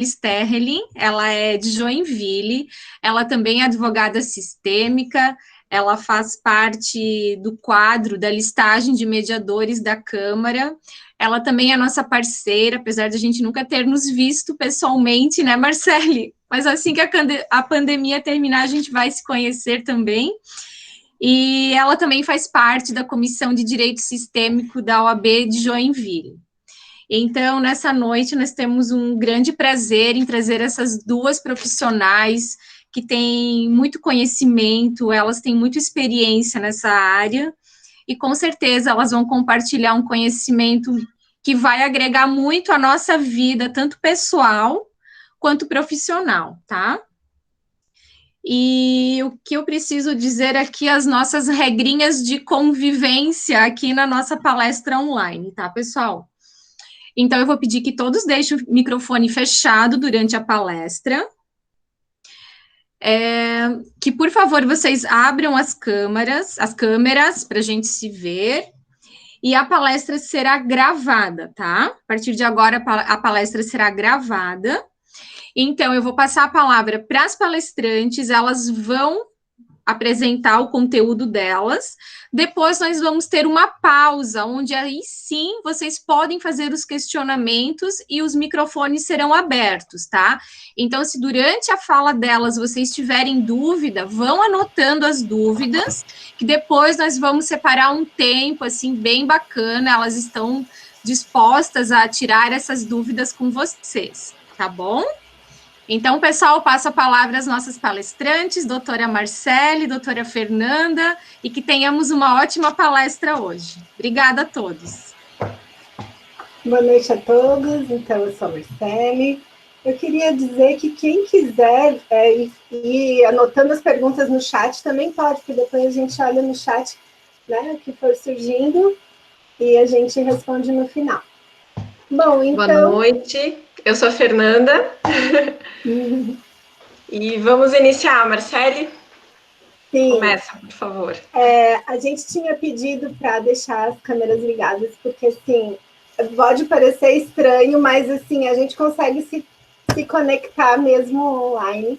Sterling, ela é de Joinville, ela também é advogada sistêmica, ela faz parte do quadro da listagem de mediadores da Câmara, ela também é nossa parceira, apesar de a gente nunca ter nos visto pessoalmente, né, Marcele? Mas assim que a pandemia terminar, a gente vai se conhecer também. E ela também faz parte da Comissão de Direito Sistêmico da OAB de Joinville. Então, nessa noite, nós temos um grande prazer em trazer essas duas profissionais que têm muito conhecimento, elas têm muita experiência nessa área, e com certeza elas vão compartilhar um conhecimento que vai agregar muito à nossa vida, tanto pessoal quanto profissional, tá? E o que eu preciso dizer aqui, as nossas regrinhas de convivência aqui na nossa palestra online, tá, pessoal? Então, eu vou pedir que todos deixem o microfone fechado durante a palestra. Que, por favor, vocês abram as câmeras para a gente se ver. E a palestra será gravada, tá? A partir de agora, a palestra será gravada. Então, eu vou passar a palavra para as palestrantes, elas vão apresentar o conteúdo delas. Depois nós vamos ter uma pausa, onde aí sim vocês podem fazer os questionamentos e os microfones serão abertos, tá? Então, se durante a fala delas vocês tiverem dúvida, vão anotando as dúvidas, que depois nós vamos separar um tempo, assim, bem bacana, elas estão dispostas a tirar essas dúvidas com vocês, tá bom? Então, pessoal, passo a palavra às nossas palestrantes, doutora Marcele, doutora Fernanda, e que tenhamos uma ótima palestra hoje. Obrigada a todos. Boa noite a todos, então eu sou a Marcele. Eu queria dizer que quem quiser ir anotando as perguntas no chat também pode, porque depois a gente olha no chat, né, o que for surgindo e a gente responde no final. Bom, então... Boa noite, eu sou a Fernanda. E vamos iniciar, Marcele? Sim. Começa, por favor. A gente tinha pedido para deixar as câmeras ligadas, porque, assim, pode parecer estranho, mas, assim, a gente consegue se conectar mesmo online.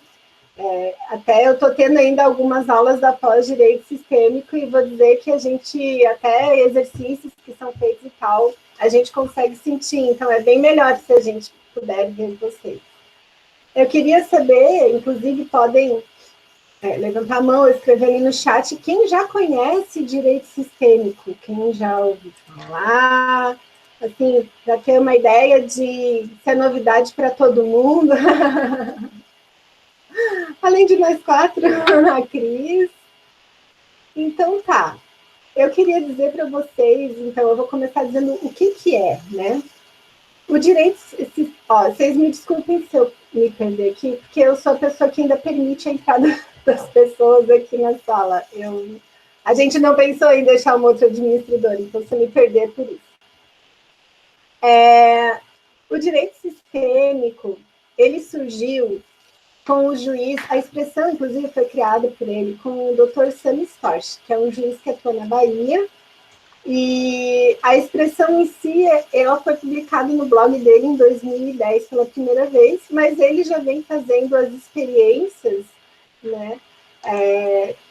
Até eu estou tendo ainda algumas aulas da pós-direito sistêmico e vou dizer que a gente, até exercícios que são feitos e tal, a gente consegue sentir, então é bem melhor se a gente puder ver vocês. Eu queria saber, inclusive podem levantar a mão, escrever ali no chat, quem já conhece direito sistêmico, quem já ouviu falar, assim, para ter uma ideia de ser novidade para todo mundo. Além de nós quatro, a Cris. Então, tá. Eu queria dizer para vocês, então, eu vou começar dizendo o que é, né? O direito... vocês me desculpem se eu me perder aqui, porque eu sou a pessoa que ainda permite a entrada das pessoas aqui na sala. A gente não pensou em deixar uma outra administradora, então se eu me perder por isso. O direito sistêmico, ele surgiu com o juiz, a expressão, inclusive, foi criada por ele, com o Dr. Sami Storch, que é um juiz que atua na Bahia, e a expressão em si, ela foi publicada no blog dele em 2010 pela primeira vez, mas ele já vem fazendo as experiências, né,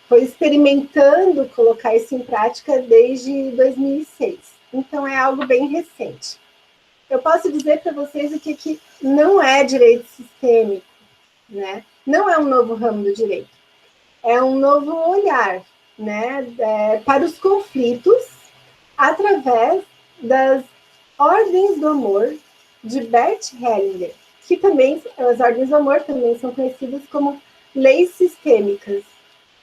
foi experimentando colocar isso em prática desde 2006, então é algo bem recente. Eu posso dizer para vocês o que não é direito sistêmico, né? Não é um novo ramo do direito, é um novo olhar, né, para os conflitos através das ordens do amor de Bert Hellinger, que também, as ordens do amor também são conhecidas como leis sistêmicas,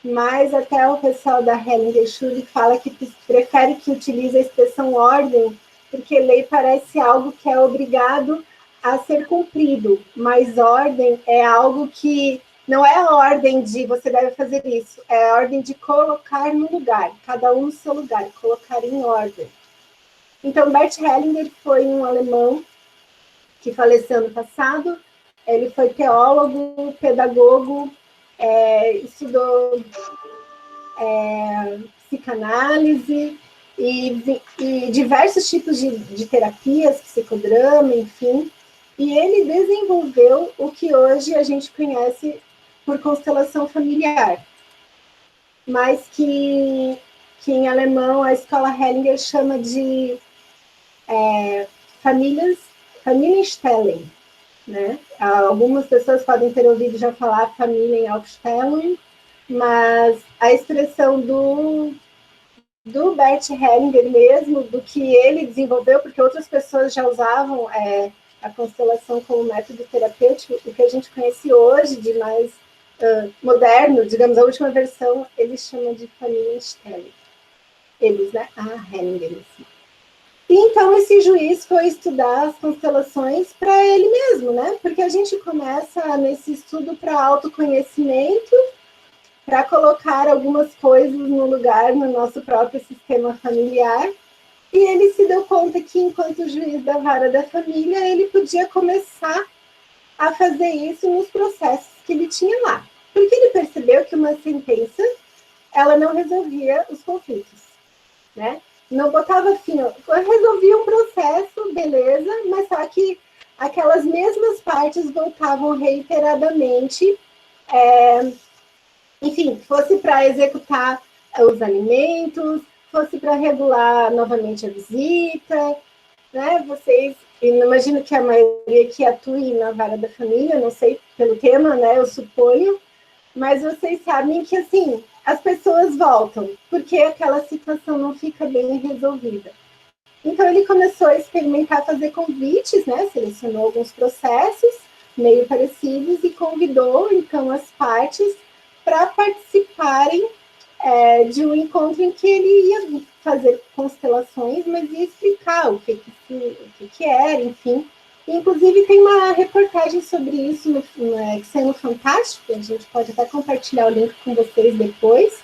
mas até o pessoal da Hellinger-Schule fala que prefere que utilize a expressão ordem, porque lei parece algo que é obrigado a ser cumprido, mas ordem é algo que não é a ordem de você deve fazer isso, é a ordem de colocar no lugar, cada um no seu lugar, colocar em ordem. Então, Bert Hellinger foi um alemão que faleceu ano passado, ele foi teólogo, pedagogo, estudou psicanálise e diversos tipos de terapias, psicodrama, enfim. E ele desenvolveu o que hoje a gente conhece por constelação familiar, mas que em alemão a escola Hellinger chama de Familienstellen, né? Algumas pessoas podem ter ouvido já falar Familienaufstellung, mas a expressão do Bert Hellinger mesmo, do que ele desenvolveu, porque outras pessoas já usavam a constelação como método terapêutico, o que a gente conhece hoje de mais moderno, digamos, a última versão, eles chamam de Familienstellen. Eles, né? Hellinger, assim. E então esse juiz foi estudar as constelações para ele mesmo, né? Porque a gente começa nesse estudo para autoconhecimento, para colocar algumas coisas no lugar no nosso próprio sistema familiar. E ele se deu conta que, enquanto juiz da vara da família, ele podia começar a fazer isso nos processos que ele tinha lá. Porque ele percebeu que uma sentença, ela não resolvia os conflitos, né? Não botava fim, resolvia um processo, beleza, mas só que aquelas mesmas partes voltavam reiteradamente, enfim, fosse para executar os alimentos, fosse para regular novamente a visita, né? Vocês, imagino que a maioria que atue na vara da família, não sei pelo tema, né? Eu suponho, mas vocês sabem que, assim, as pessoas voltam, porque aquela situação não fica bem resolvida. Então, ele começou a experimentar fazer convites, né? Selecionou alguns processos meio parecidos e convidou, então, as partes para participarem de um encontro em que ele ia fazer constelações, mas ia explicar o que era, enfim. Inclusive, tem uma reportagem sobre isso que saiu no Fantástico, a gente pode até compartilhar o link com vocês depois,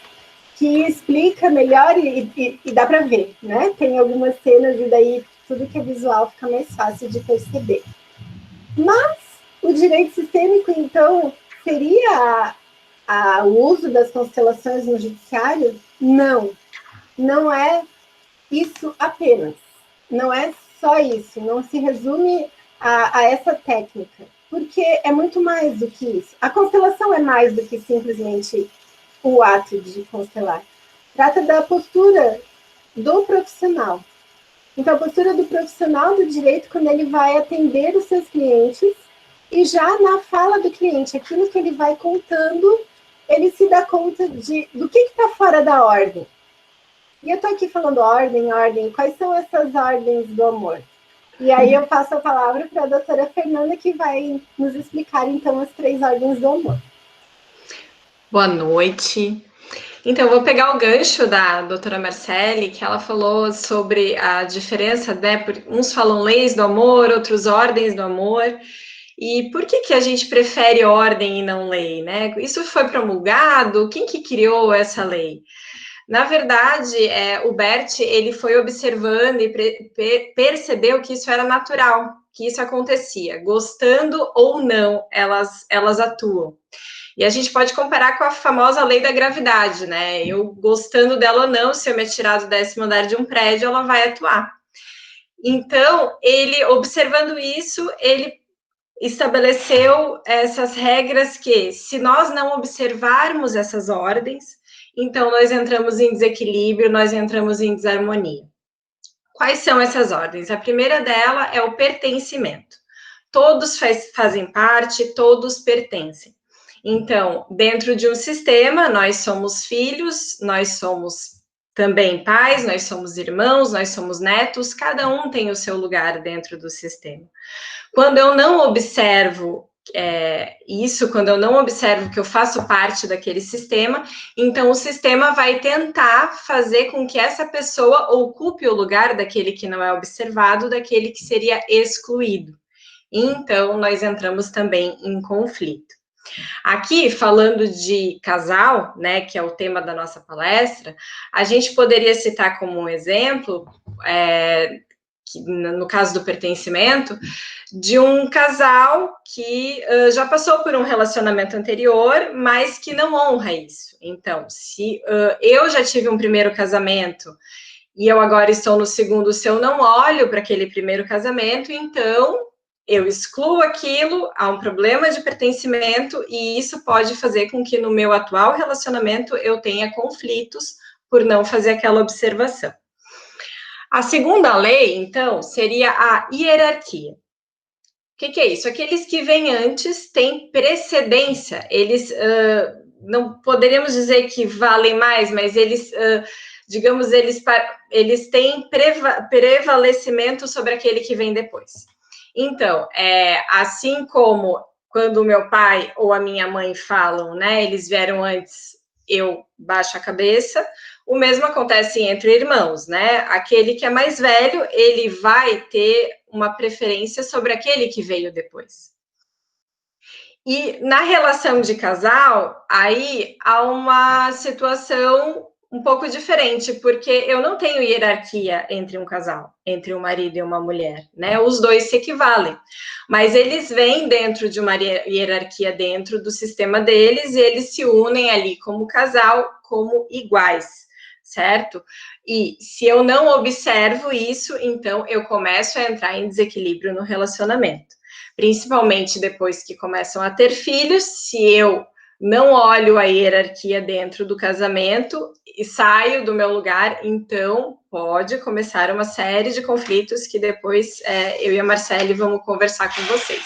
que explica melhor e dá para ver, né? Tem algumas cenas e daí tudo que é visual fica mais fácil de perceber. Mas o direito sistêmico, então, seria o uso das constelações no judiciário? Não, não é isso apenas. Não é só isso, não se resume a essa técnica, porque é muito mais do que isso. A constelação é mais do que simplesmente o ato de constelar. Trata da postura do profissional. Então, a postura do profissional do direito, quando ele vai atender os seus clientes, e já na fala do cliente, aquilo que ele vai contando, ele se dá conta do que está fora da ordem. E eu estou aqui falando ordem, quais são essas ordens do amor? E aí eu passo a palavra para a doutora Fernanda, que vai nos explicar, então, as 3 ordens do amor. Boa noite. Então, eu vou pegar o gancho da doutora Marcele, que ela falou sobre a diferença, né? Uns falam leis do amor, outros ordens do amor. E por que a gente prefere ordem e não lei, né? Isso foi promulgado? Quem que criou essa lei? Na verdade, o Bert, ele foi observando e percebeu que isso era natural, que isso acontecia. Gostando ou não, elas atuam. E a gente pode comparar com a famosa lei da gravidade, né? Eu gostando dela ou não, se eu me atirar do 10º andar de um prédio, ela vai atuar. Então, ele, observando isso, ele estabeleceu essas regras que, se nós não observarmos essas ordens, então nós entramos em desequilíbrio, nós entramos em desarmonia. Quais são essas ordens? A primeira dela é o pertencimento. Todos fazem parte, todos pertencem. Então, dentro de um sistema, nós somos filhos, nós somos também pais, nós somos irmãos, nós somos netos, cada um tem o seu lugar dentro do sistema. Quando eu não observo isso, quando eu não observo que eu faço parte daquele sistema, então o sistema vai tentar fazer com que essa pessoa ocupe o lugar daquele que não é observado, daquele que seria excluído. Então, nós entramos também em conflito. Aqui, falando de casal, né, que é o tema da nossa palestra, a gente poderia citar como um exemplo, no caso do pertencimento, de um casal que já passou por um relacionamento anterior, mas que não honra isso. Então, se eu já tive um primeiro casamento e eu agora estou no segundo, se eu não olho para aquele primeiro casamento, então eu excluo aquilo, há um problema de pertencimento, e isso pode fazer com que no meu atual relacionamento eu tenha conflitos por não fazer aquela observação. A segunda lei, então, seria a hierarquia. O que é isso? Aqueles que vêm antes têm precedência, eles não poderíamos dizer que valem mais, mas eles, digamos, eles têm prevalecimento sobre aquele que vem depois. Então, assim como quando o meu pai ou a minha mãe falam, né, eles vieram antes, eu baixo a cabeça, o mesmo acontece entre irmãos, né? Aquele que é mais velho, ele vai ter uma preferência sobre aquele que veio depois. E na relação de casal, aí há uma situação um pouco diferente, porque eu não tenho hierarquia entre um casal, entre um marido e uma mulher, né? Os dois se equivalem, mas eles vêm dentro de uma hierarquia dentro do sistema deles e eles se unem ali como casal, como iguais, certo? E se eu não observo isso, então eu começo a entrar em desequilíbrio no relacionamento. Principalmente depois que começam a ter filhos, se eu não olho a hierarquia dentro do casamento e saio do meu lugar, então pode começar uma série de conflitos que depois eu e a Marcele vamos conversar com vocês.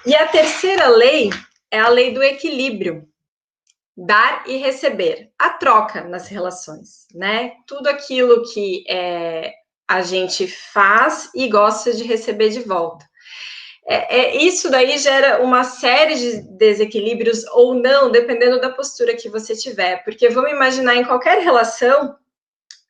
E a terceira lei é a lei do equilíbrio. Dar e receber, a troca nas relações, né? Tudo aquilo que a gente faz e gosta de receber de volta. Isso daí gera uma série de desequilíbrios ou não, dependendo da postura que você tiver, porque vamos imaginar em qualquer relação,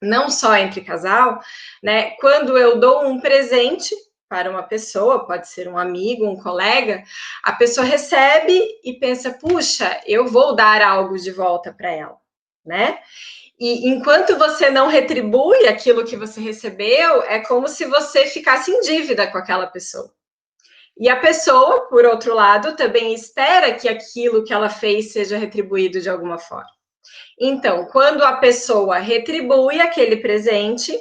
não só entre casal, né? Quando eu dou um presente para uma pessoa, pode ser um amigo, um colega, a pessoa recebe e pensa, puxa, eu vou dar algo de volta para ela, né? E enquanto você não retribui aquilo que você recebeu, é como se você ficasse em dívida com aquela pessoa. E a pessoa, por outro lado, também espera que aquilo que ela fez seja retribuído de alguma forma. Então, quando a pessoa retribui aquele presente,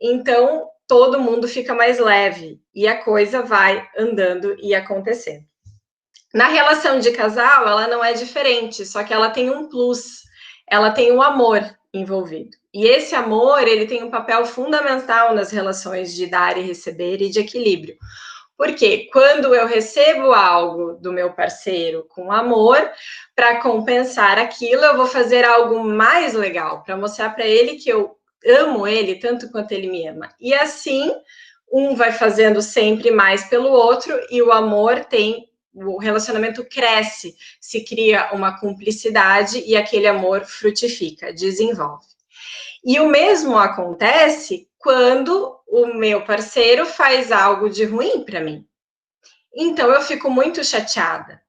então todo mundo fica mais leve e a coisa vai andando e acontecendo. Na relação de casal, ela não é diferente, só que ela tem um plus, ela tem um amor envolvido. E esse amor, ele tem um papel fundamental nas relações de dar e receber e de equilíbrio. Porque quando eu recebo algo do meu parceiro com amor, para compensar aquilo, eu vou fazer algo mais legal, para mostrar para ele que eu amo ele tanto quanto ele me ama. E assim, um vai fazendo sempre mais pelo outro e o amor o relacionamento cresce, se cria uma cumplicidade e aquele amor frutifica, desenvolve. E o mesmo acontece quando o meu parceiro faz algo de ruim para mim. Então eu fico muito chateada.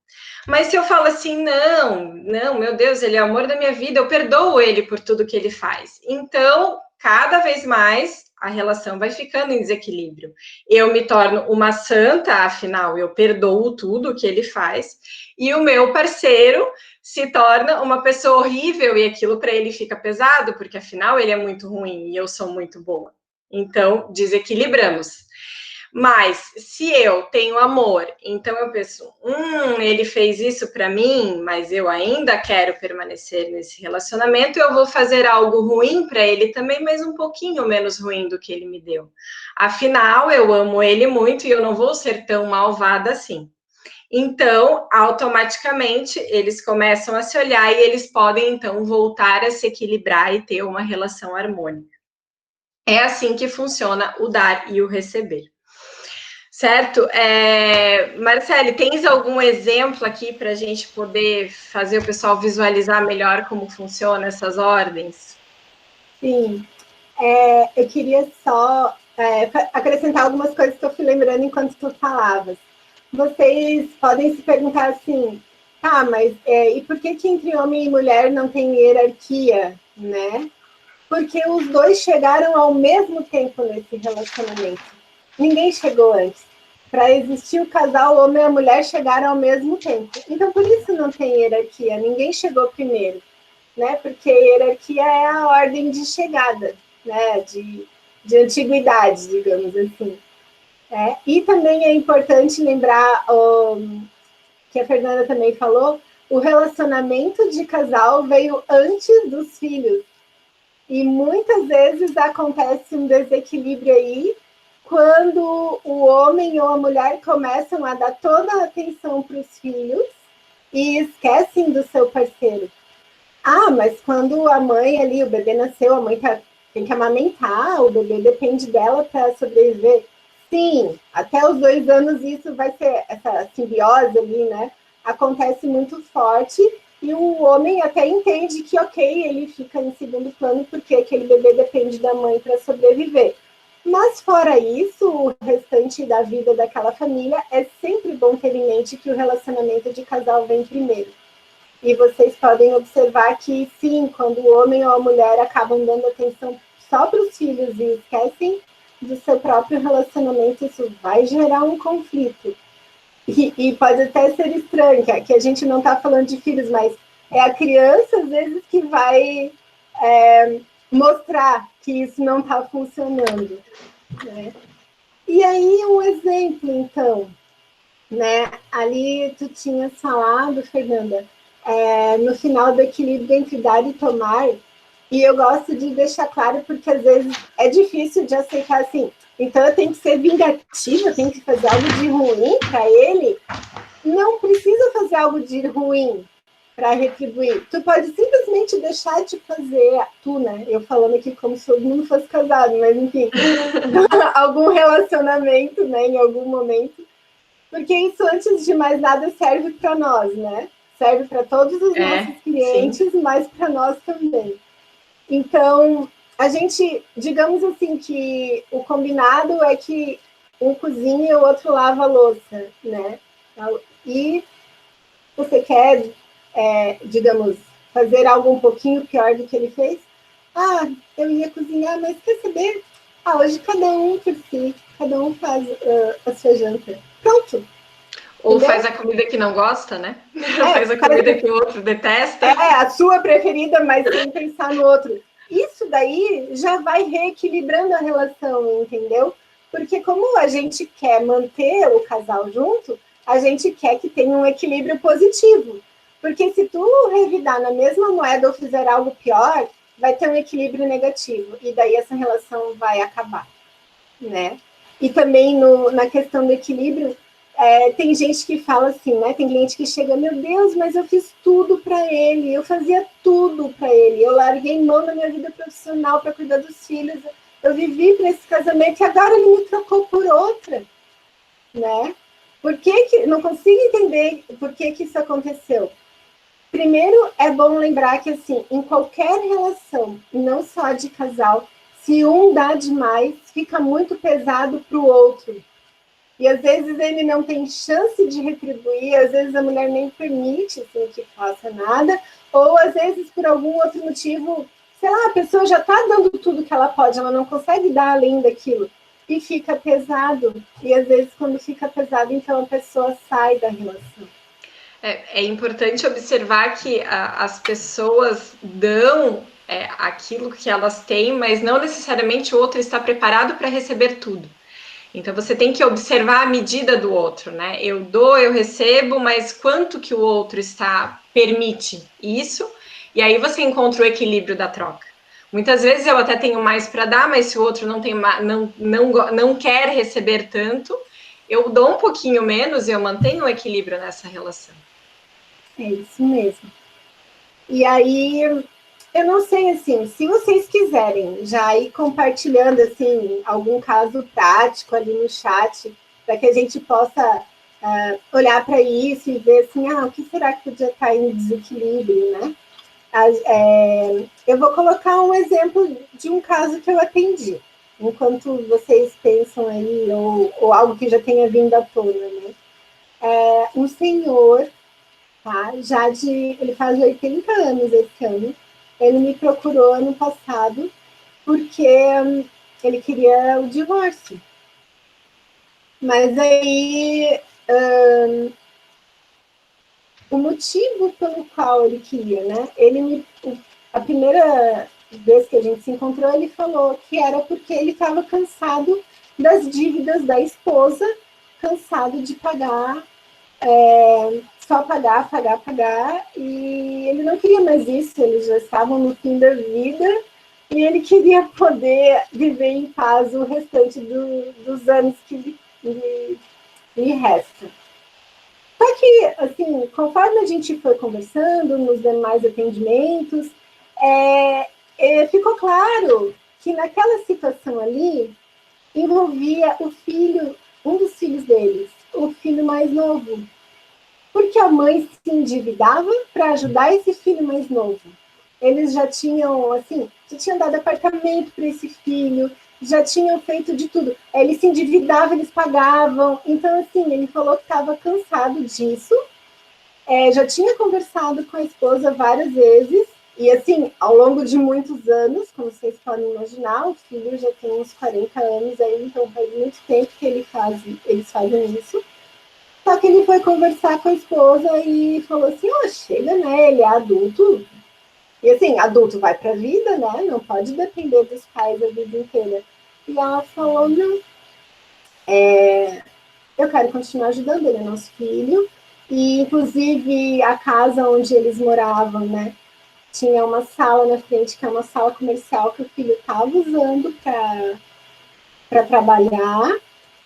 Mas se eu falo assim, não, meu Deus, ele é o amor da minha vida, eu perdoo ele por tudo que ele faz. Então, cada vez mais a relação vai ficando em desequilíbrio. Eu me torno uma santa, afinal, eu perdoo tudo que ele faz, e o meu parceiro se torna uma pessoa horrível e aquilo para ele fica pesado, porque afinal ele é muito ruim e eu sou muito boa. Então, desequilibramos. Mas se eu tenho amor, então eu penso, ele fez isso para mim, mas eu ainda quero permanecer nesse relacionamento, eu vou fazer algo ruim para ele também, mas um pouquinho menos ruim do que ele me deu. Afinal, eu amo ele muito e eu não vou ser tão malvada assim. Então, automaticamente, eles começam a se olhar e eles podem, então, voltar a se equilibrar e ter uma relação harmônica. É assim que funciona o dar e o receber. Certo? Marcele, tens algum exemplo aqui para a gente poder fazer o pessoal visualizar melhor como funcionam essas ordens? Sim. Eu queria só acrescentar algumas coisas que eu fui lembrando enquanto tu falavas. Vocês podem se perguntar assim, tá, mas e por que entre homem e mulher não tem hierarquia, né? Porque os dois chegaram ao mesmo tempo nesse relacionamento. Ninguém chegou antes. Para existir o casal, o homem e a mulher chegaram ao mesmo tempo. Então, por isso não tem hierarquia. Ninguém chegou primeiro, né? Porque a hierarquia é a ordem de chegada, né? De antiguidade, digamos assim. E também é importante lembrar, que a Fernanda também falou, o relacionamento de casal veio antes dos filhos. E muitas vezes acontece um desequilíbrio aí, quando o homem ou a mulher começam a dar toda a atenção para os filhos e esquecem do seu parceiro. Mas quando a mãe ali, o bebê nasceu, a mãe tem que amamentar, o bebê depende dela para sobreviver. Sim, até os 2 anos isso vai ser, essa simbiose ali, né? Acontece muito forte e o homem até entende que, ok, ele fica em segundo plano porque aquele bebê depende da mãe para sobreviver. Mas, fora isso, o restante da vida daquela família é sempre bom ter em mente que o relacionamento de casal vem primeiro. E vocês podem observar que, sim, quando o homem ou a mulher acabam dando atenção só para os filhos e esquecem do seu próprio relacionamento, isso vai gerar um conflito. E pode até ser estranho, que a gente não está falando de filhos, mas é a criança, às vezes, que vai mostrar que isso não está funcionando. Né? E aí, um exemplo, então, né? Ali tu tinhas falado, Fernanda, no final do equilíbrio entre dar e tomar, e eu gosto de deixar claro, porque às vezes é difícil de aceitar assim, então eu tenho que ser vingativa, eu tenho que fazer algo de ruim para ele. Não precisa fazer algo de ruim para retribuir. Tu pode simplesmente deixar de fazer, tu, né? Eu falando aqui como se todo mundo fosse casado, mas enfim, algum relacionamento, né, em algum momento, porque isso, antes de mais nada, serve para nós, né? Serve para todos os nossos clientes, sim, mas para nós também. Então, a gente, digamos assim, que o combinado é que um cozinha e o outro lava a louça, né? E você quer, digamos, fazer algo um pouquinho pior do que ele fez? Eu ia cozinhar, mas quer saber? Hoje cada um por si, cada um faz a sua janta. Pronto. Ou entendeu? Faz a comida que não gosta, né? Faz a comida que o outro detesta. A sua preferida, mas sem pensar no outro. Isso daí já vai reequilibrando a relação, entendeu? Porque como a gente quer manter o casal junto, a gente quer que tenha um equilíbrio positivo. Porque se tu revidar na mesma moeda ou fizer algo pior, vai ter um equilíbrio negativo. E daí essa relação vai acabar, né? E também na questão do equilíbrio, tem gente que fala assim, né? Tem cliente que chega, meu Deus, mas eu fiz tudo para ele, eu fazia tudo para ele, eu larguei mão da minha vida profissional para cuidar dos filhos, eu vivi para esse casamento e agora ele me trocou por outra, né? Por que não consigo entender por que isso aconteceu? Primeiro, é bom lembrar que, assim, em qualquer relação, não só de casal, se um dá demais, fica muito pesado para o outro. E às vezes ele não tem chance de retribuir, às vezes a mulher nem permite assim, que faça nada, ou às vezes por algum outro motivo, sei lá, a pessoa já está dando tudo que ela pode, ela não consegue dar além daquilo, e fica pesado. E às vezes quando fica pesado, então a pessoa sai da relação. É importante observar que as pessoas dão aquilo que elas têm, mas não necessariamente o outro está preparado para receber tudo. Então, você tem que observar a medida do outro, né? Eu dou, eu recebo, mas quanto que o outro permite isso? E aí você encontra o equilíbrio da troca. Muitas vezes eu até tenho mais para dar, mas se o outro não quer receber tanto, eu dou um pouquinho menos e eu mantenho o equilíbrio nessa relação. É isso mesmo. E aí, eu não sei, assim, se vocês quiserem já ir compartilhando, assim, algum caso prático ali no chat, para que a gente possa olhar para isso e ver, assim, o que será que podia estar em desequilíbrio, né? Eu vou colocar um exemplo de um caso que eu atendi, enquanto vocês pensam aí, ou algo que já tenha vindo à tona, né? Um senhor, tá? Ele faz 80 anos esse ano. Ele me procurou ano passado porque ele queria o divórcio. Mas aí o motivo pelo qual ele queria, né? A primeira vez que a gente se encontrou, ele falou que era porque ele estava cansado das dívidas da esposa, cansado de pagar, só pagar, e ele não queria mais isso, eles já estavam no fim da vida, e ele queria poder viver em paz o restante dos anos que lhe resta. Só que, assim, conforme a gente foi conversando nos demais atendimentos, ficou claro que naquela situação ali envolvia o filho, um dos filhos deles, o filho mais novo. Porque a mãe se endividava para ajudar esse filho mais novo. Eles já tinham, assim, já tinham dado apartamento para esse filho, já tinham feito de tudo. Eles se endividavam, eles pagavam. Então, assim, ele falou que estava cansado disso. Já tinha conversado com a esposa várias vezes. E, assim, ao longo de muitos anos, como vocês podem imaginar, o filho já tem uns 40 anos aí, então faz muito tempo que eles fazem isso. Só que ele foi conversar com a esposa e falou assim, chega, né, ele é adulto. E assim, adulto vai para a vida, né, não pode depender dos pais a vida inteira. E ela falou, não, eu quero continuar ajudando, ele é nosso filho. E, inclusive, a casa onde eles moravam, né, tinha uma sala na frente, que é uma sala comercial que o filho estava usando para trabalhar.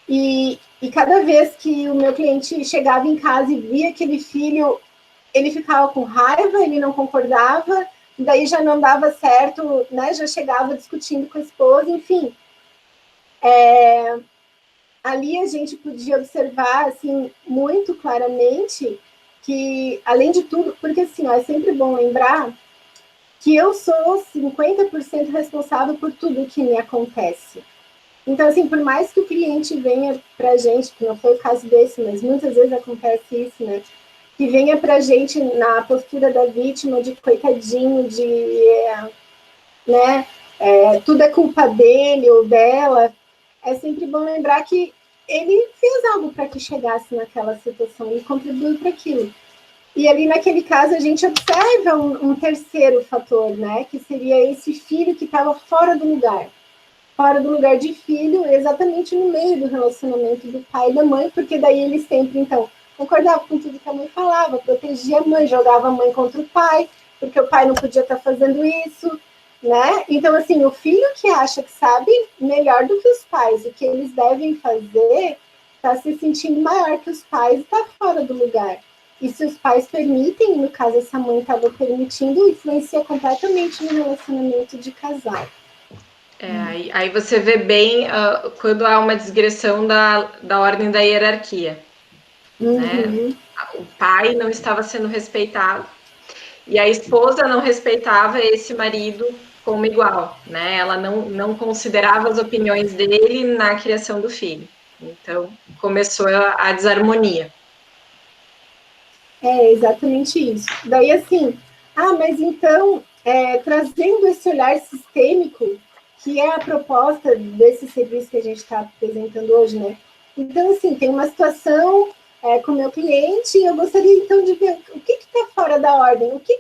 E cada vez que o meu cliente chegava em casa e via aquele filho, ele ficava com raiva, ele não concordava, daí já não dava certo, né? Já chegava discutindo com a esposa, enfim. Ali a gente podia observar, assim, muito claramente que, além de tudo, porque assim, é sempre bom lembrar que eu sou 50% responsável por tudo que me acontece. Então, assim, por mais que o cliente venha para a gente, que não foi o caso desse, mas muitas vezes acontece isso, né? Que venha para a gente na postura da vítima, de coitadinho, né? Tudo é culpa dele ou dela. É sempre bom lembrar que ele fez algo para que chegasse naquela situação e contribuiu para aquilo. E ali, naquele caso, a gente observa um terceiro fator, né? Que seria esse filho que estava fora do lugar de filho, exatamente no meio do relacionamento do pai e da mãe, porque daí eles sempre, então, concordavam com tudo que a mãe falava, protegia a mãe, jogava a mãe contra o pai, porque o pai não podia estar fazendo isso, né? Então, assim, o filho que acha que sabe melhor do que os pais o que eles devem fazer, está se sentindo maior que os pais e está fora do lugar. E se os pais permitem, no caso essa mãe estava permitindo, influencia completamente no relacionamento de casal. Aí você vê bem quando há uma digressão da ordem da hierarquia. Né? O pai não estava sendo respeitado e a esposa não respeitava esse marido como igual, né? Ela não considerava as opiniões dele na criação do filho. Então, começou a desarmonia. É exatamente isso. Daí, assim, mas então, trazendo esse olhar sistêmico, que é a proposta desse serviço que a gente está apresentando hoje, né? Então, assim, tem uma situação com o meu cliente e eu gostaria, então, de ver o que está fora da ordem, o que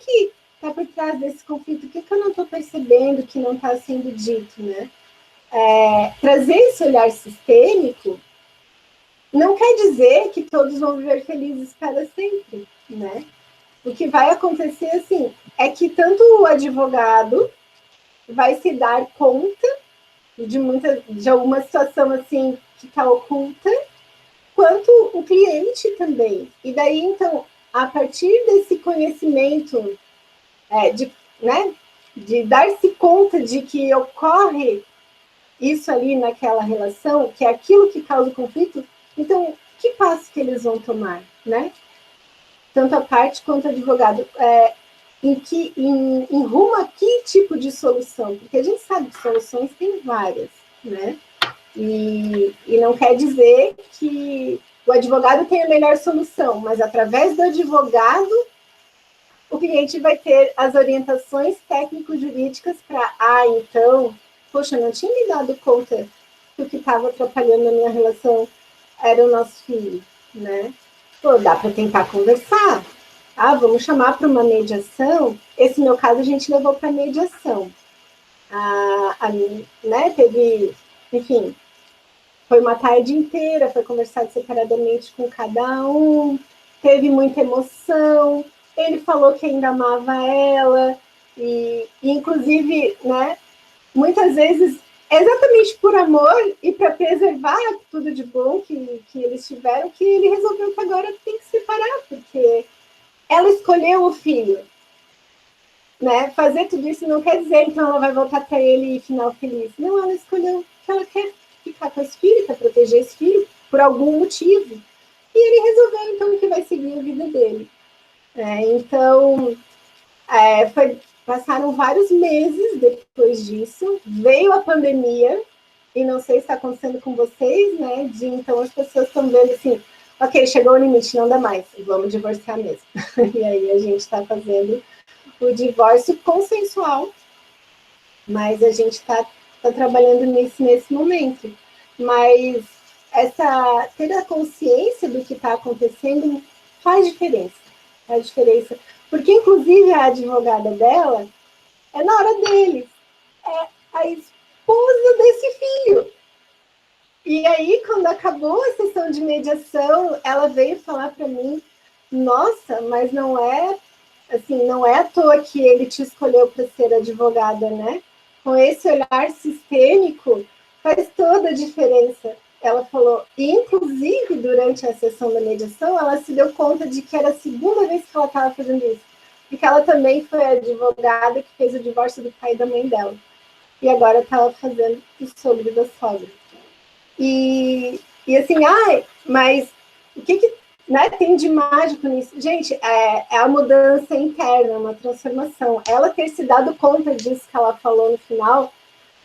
está por trás desse conflito, o que eu não estou percebendo que não está sendo dito, né? Trazer esse olhar sistêmico não quer dizer que todos vão viver felizes para sempre, né? O que vai acontecer, assim, é que tanto o advogado vai se dar conta de alguma situação, assim, que está oculta, quanto o cliente também. E daí, então, a partir desse conhecimento, de dar-se conta de que ocorre isso ali naquela relação, que é aquilo que causa o conflito, então, que passo que eles vão tomar, né? Tanto a parte quanto o advogado. Em rumo a que tipo de solução? Porque a gente sabe que soluções tem várias, né? E não quer dizer que o advogado tem a melhor solução, mas através do advogado, o cliente vai ter as orientações técnico-jurídicas para, então, poxa, eu não tinha me dado conta que o que estava atrapalhando a minha relação era o nosso filho, né? Pô, dá para tentar conversar. Vamos chamar para uma mediação. Esse meu caso a gente levou para mediação. Né? Teve, enfim, foi uma tarde inteira, foi conversado separadamente com cada um, teve muita emoção, ele falou que ainda amava ela, e inclusive, né, muitas vezes, exatamente por amor e para preservar tudo de bom que eles tiveram, que ele resolveu que agora tem que separar, porque ela escolheu o filho, né? Fazer tudo isso não quer dizer, então, ela vai voltar para ele e final feliz. Não, ela escolheu que ela quer ficar com esse filho, quer proteger esse filho, por algum motivo. E ele resolveu, então, que vai seguir a vida dele. Então, passaram vários meses depois disso, veio a pandemia, e não sei se está acontecendo com vocês, né? Então, as pessoas estão vendo assim, ok, chegou o limite, não dá mais, vamos divorciar mesmo. E aí a gente está fazendo o divórcio consensual, mas a gente está trabalhando nisso nesse momento. Mas ter a consciência do que está acontecendo faz diferença. Faz diferença. Porque, inclusive, a advogada dela é na hora deles. É a esposa desse filho. E aí, quando acabou a sessão de mediação, ela veio falar para mim, nossa, mas não é assim, não é à toa que ele te escolheu para ser advogada, né? Com esse olhar sistêmico, faz toda a diferença. Ela falou, inclusive, durante a sessão da mediação, ela se deu conta de que era a segunda vez que ela estava fazendo isso. E que ela também foi a advogada que fez o divórcio do pai e da mãe dela. E agora estava fazendo o sogro da sogra. E assim, mas o que né, tem de mágico nisso? Gente, é a mudança interna, uma transformação. Ela ter se dado conta disso que ela falou no final,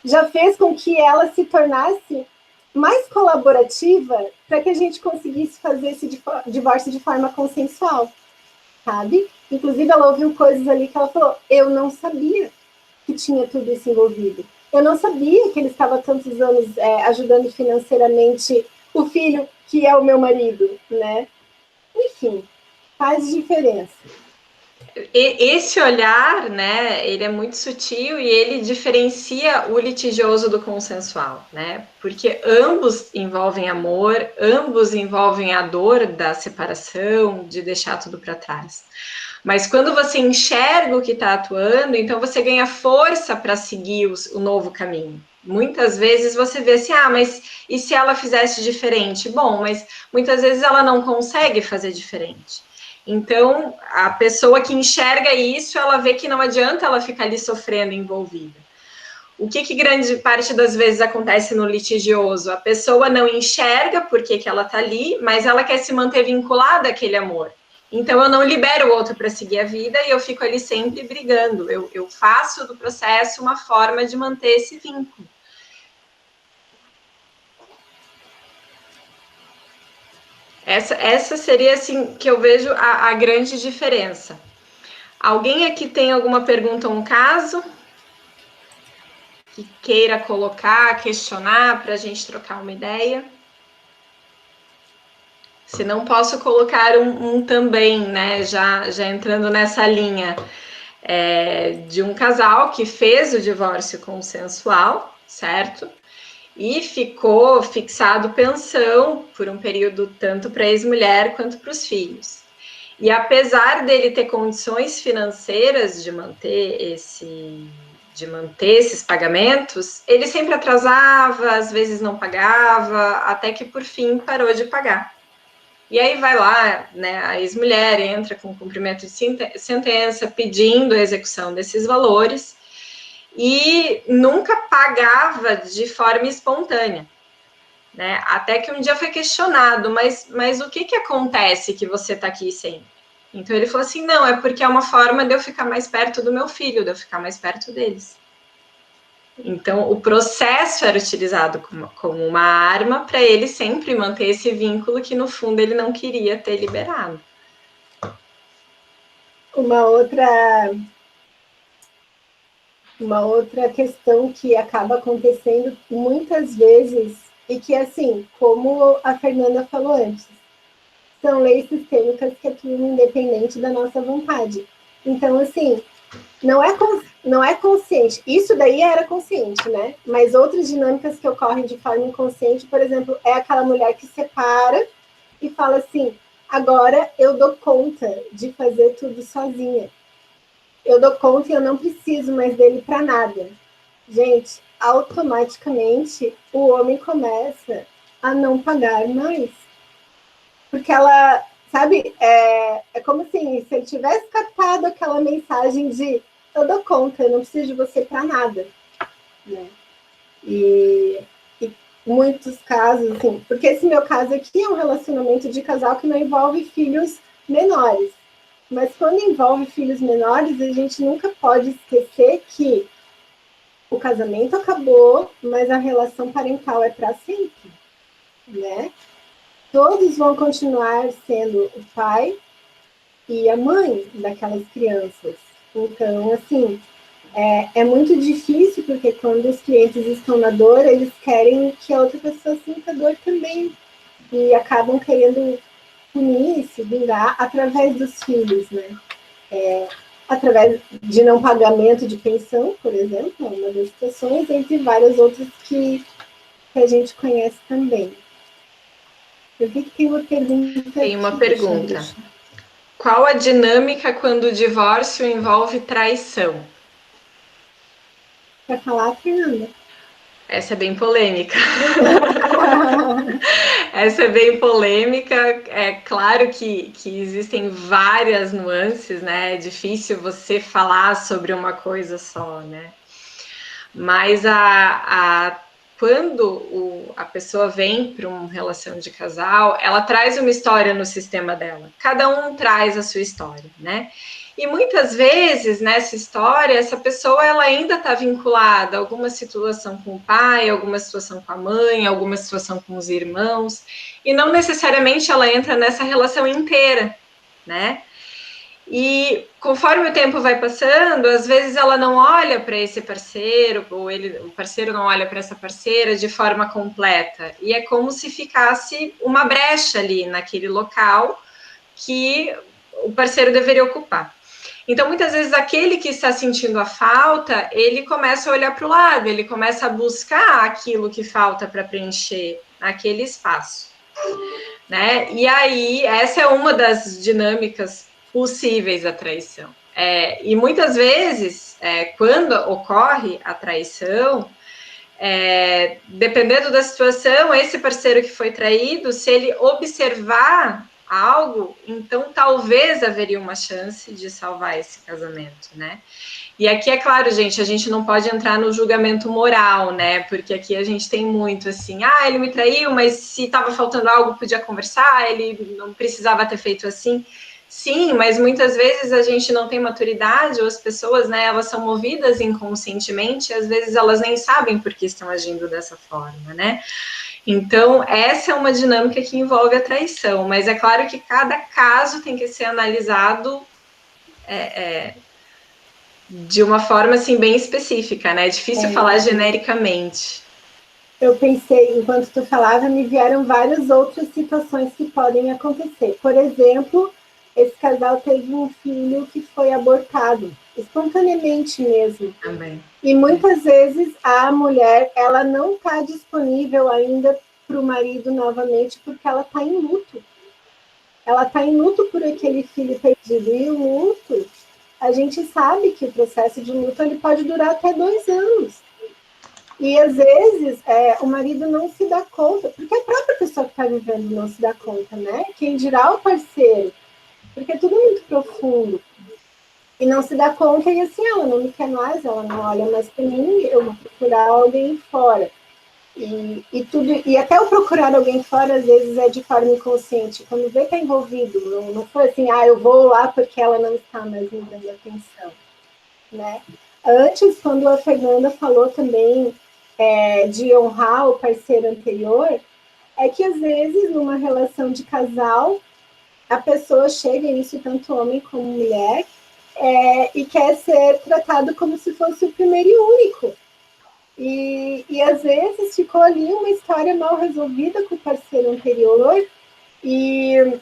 já fez com que ela se tornasse mais colaborativa para que a gente conseguisse fazer esse divórcio de forma consensual, sabe? Inclusive, ela ouviu coisas ali que ela falou, eu não sabia que tinha tudo isso envolvido. Eu não sabia que ele estava há tantos anos ajudando financeiramente o filho, que é o meu marido, né? Enfim, faz diferença. Esse olhar, né, ele é muito sutil e ele diferencia o litigioso do consensual, né? Porque ambos envolvem amor, ambos envolvem a dor da separação, de deixar tudo para trás. Mas quando você enxerga o que está atuando, então você ganha força para seguir o novo caminho. Muitas vezes você vê assim, mas e se ela fizesse diferente? Bom, mas muitas vezes ela não consegue fazer diferente. Então, a pessoa que enxerga isso, ela vê que não adianta ela ficar ali sofrendo, envolvida. O que grande parte das vezes acontece no litigioso? A pessoa não enxerga por que ela está ali, mas ela quer se manter vinculada àquele amor. Então, eu não libero o outro para seguir a vida e eu fico ali sempre brigando. Eu faço do processo uma forma de manter esse vínculo. Essa seria, assim, que eu vejo a grande diferença. Alguém aqui tem alguma pergunta ou um caso que queira colocar, questionar, para a gente trocar uma ideia? Se não, posso colocar um também, né, já entrando nessa linha de um casal que fez o divórcio consensual, certo? E ficou fixado pensão por um período tanto para a ex-mulher quanto para os filhos. E apesar dele ter condições financeiras de manter esses pagamentos, ele sempre atrasava, às vezes não pagava, até que por fim parou de pagar. E aí vai lá, né, a ex-mulher entra com cumprimento de sentença, pedindo a execução desses valores, e nunca pagava de forma espontânea, né? Até que um dia foi questionado, mas o que acontece que você está aqui sempre? Então ele falou assim, não, é porque é uma forma de eu ficar mais perto do meu filho, de eu ficar mais perto deles. Então o processo era utilizado como uma arma para ele sempre manter esse vínculo que no fundo ele não queria ter liberado. Uma outra questão que acaba acontecendo muitas vezes, e que, assim, como a Fernanda falou antes, são leis sistêmicas que atuam independente da nossa vontade. Então, assim, não é não é consciente. Isso daí era consciente, né? Mas outras dinâmicas que ocorrem de forma inconsciente, por exemplo, é aquela mulher que separa e fala assim, agora eu dou conta de fazer tudo sozinha. Eu dou conta e eu não preciso mais dele para nada. Gente, automaticamente o homem começa a não pagar mais. Porque ela, sabe, é como assim, se ele tivesse captado aquela mensagem de eu dou conta, eu não preciso de você para nada. Né? E muitos casos, assim, porque esse meu caso aqui é um relacionamento de casal que não envolve filhos menores. Mas quando envolve filhos menores, a gente nunca pode esquecer que o casamento acabou, mas a relação parental é para sempre, né? Todos vão continuar sendo o pai e a mãe daquelas crianças. Então, assim, é muito difícil, porque quando os clientes estão na dor, eles querem que a outra pessoa sinta dor também. E acabam querendo punir, se vingar, através dos filhos, né? Através de não pagamento de pensão, por exemplo, é uma das situações, entre várias outras que a gente conhece também. Eu vi que tem uma pergunta. Tem uma pergunta. Qual a dinâmica quando o divórcio envolve traição? Quer falar, Fernanda? Essa é bem polêmica. Essa é bem polêmica. É claro que existem várias nuances, né? É difícil você falar sobre uma coisa só, né? Mas quando a pessoa vem para uma relação de casal, ela traz uma história no sistema dela. Cada um traz a sua história, né? E muitas vezes nessa história, essa pessoa ela ainda está vinculada a alguma situação com o pai, alguma situação com a mãe, alguma situação com os irmãos, e não necessariamente ela entra nessa relação inteira, né? E conforme o tempo vai passando, às vezes ela não olha para esse parceiro, ou o parceiro não olha para essa parceira de forma completa. E é como se ficasse uma brecha ali naquele local que o parceiro deveria ocupar. Então, muitas vezes, aquele que está sentindo a falta, ele começa a olhar para o lado, ele começa a buscar aquilo que falta para preencher aquele espaço. Né? E aí, essa é uma das dinâmicas possíveis da traição. E muitas vezes, quando ocorre a traição, dependendo da situação, esse parceiro que foi traído, se ele observar algo, então talvez haveria uma chance de salvar esse casamento, né? E aqui é claro, gente, a gente não pode entrar no julgamento moral, né? Porque aqui a gente tem muito assim, ele me traiu, mas se estava faltando algo, podia conversar, ele não precisava ter feito assim. Sim, mas muitas vezes a gente não tem maturidade, ou as pessoas, né, elas são movidas inconscientemente, e às vezes elas nem sabem por que estão agindo dessa forma, né? Então, essa é uma dinâmica que envolve a traição, mas é claro que cada caso tem que ser analisado de uma forma, assim, bem específica, né? É difícil falar genericamente. Eu pensei, enquanto tu falava, me vieram várias outras situações que podem acontecer. Por exemplo, esse casal teve um filho que foi abortado, espontaneamente mesmo. Também. E muitas vezes a mulher, ela não está disponível ainda para o marido novamente, porque ela está em luto. Ela está em luto por aquele filho perdido. E o luto, a gente sabe que o processo de luto ele pode durar até 2 anos. E às vezes o marido não se dá conta, porque a própria pessoa que está vivendo não se dá conta, né? Quem dirá o parceiro, porque é tudo muito profundo. E não se dá conta, e assim, ela não me quer mais, ela não olha mais para mim, eu vou procurar alguém fora. E até eu procurar alguém fora, às vezes é de forma inconsciente. Quando vê que está envolvido, não foi assim, eu vou lá porque ela não está mais me dando atenção. Né? Antes, quando a Fernanda falou também de honrar o parceiro anterior, é que às vezes numa relação de casal, a pessoa chega, isso tanto homem como mulher, e quer ser tratado como se fosse o primeiro e único. E às vezes ficou ali uma história mal resolvida com o parceiro anterior, e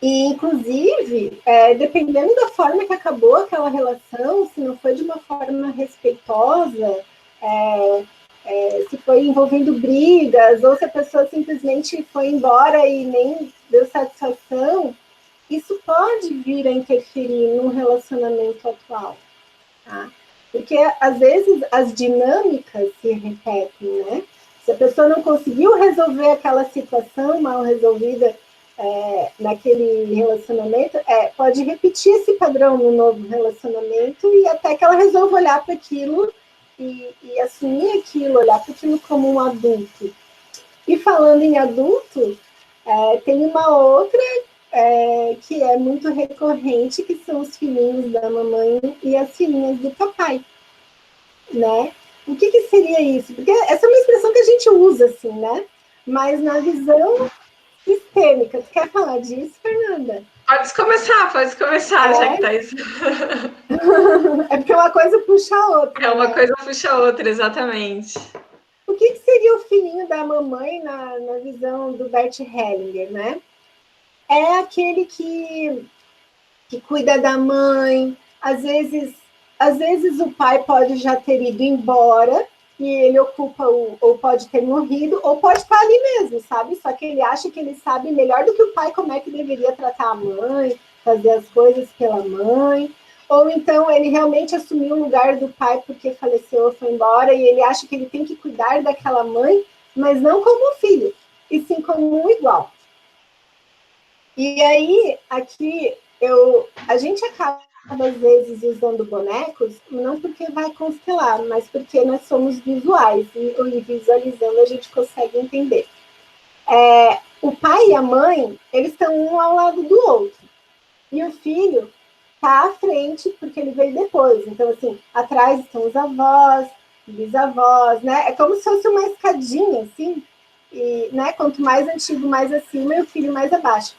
E, inclusive, dependendo da forma que acabou aquela relação, se não foi de uma forma respeitosa, se foi envolvendo brigas, ou se a pessoa simplesmente foi embora e nem deu satisfação, isso pode vir a interferir no relacionamento atual, tá? Porque, às vezes, as dinâmicas se repetem, né? Se a pessoa não conseguiu resolver aquela situação mal resolvida naquele relacionamento, pode repetir esse padrão no novo relacionamento e até que ela resolva olhar para aquilo e assumir aquilo, olhar para aquilo como um adulto. E falando em adulto, tem uma outra que é muito recorrente, que são os filhinhos da mamãe e as filhinhas do papai, né? O que seria isso? Porque essa é uma expressão que a gente usa, assim, né? Mas na visão sistêmica. Tu quer falar disso, Fernanda? Pode começar, já que tá isso. É porque uma coisa puxa a outra. É uma coisa puxa a outra, exatamente. O que seria o filhinho da mamãe na visão do Bert Hellinger, né? É aquele que cuida da mãe, às vezes o pai pode já ter ido embora e ele ocupa ou pode ter morrido, ou pode estar ali mesmo, sabe? Só que ele acha que ele sabe melhor do que o pai como é que deveria tratar a mãe, fazer as coisas pela mãe, ou então ele realmente assumiu o lugar do pai porque faleceu ou foi embora e ele acha que ele tem que cuidar daquela mãe, mas não como filho, e sim como um igual. E aí, aqui, a gente acaba, às vezes, usando bonecos, não porque vai constelar, mas porque nós somos visuais, e visualizando a gente consegue entender. O pai e a mãe, eles estão um ao lado do outro. E o filho está à frente, porque ele veio depois. Então, assim, atrás estão os avós, bisavós, né? É como se fosse uma escadinha, assim, e, né? Quanto mais antigo, mais acima, e o filho mais abaixo.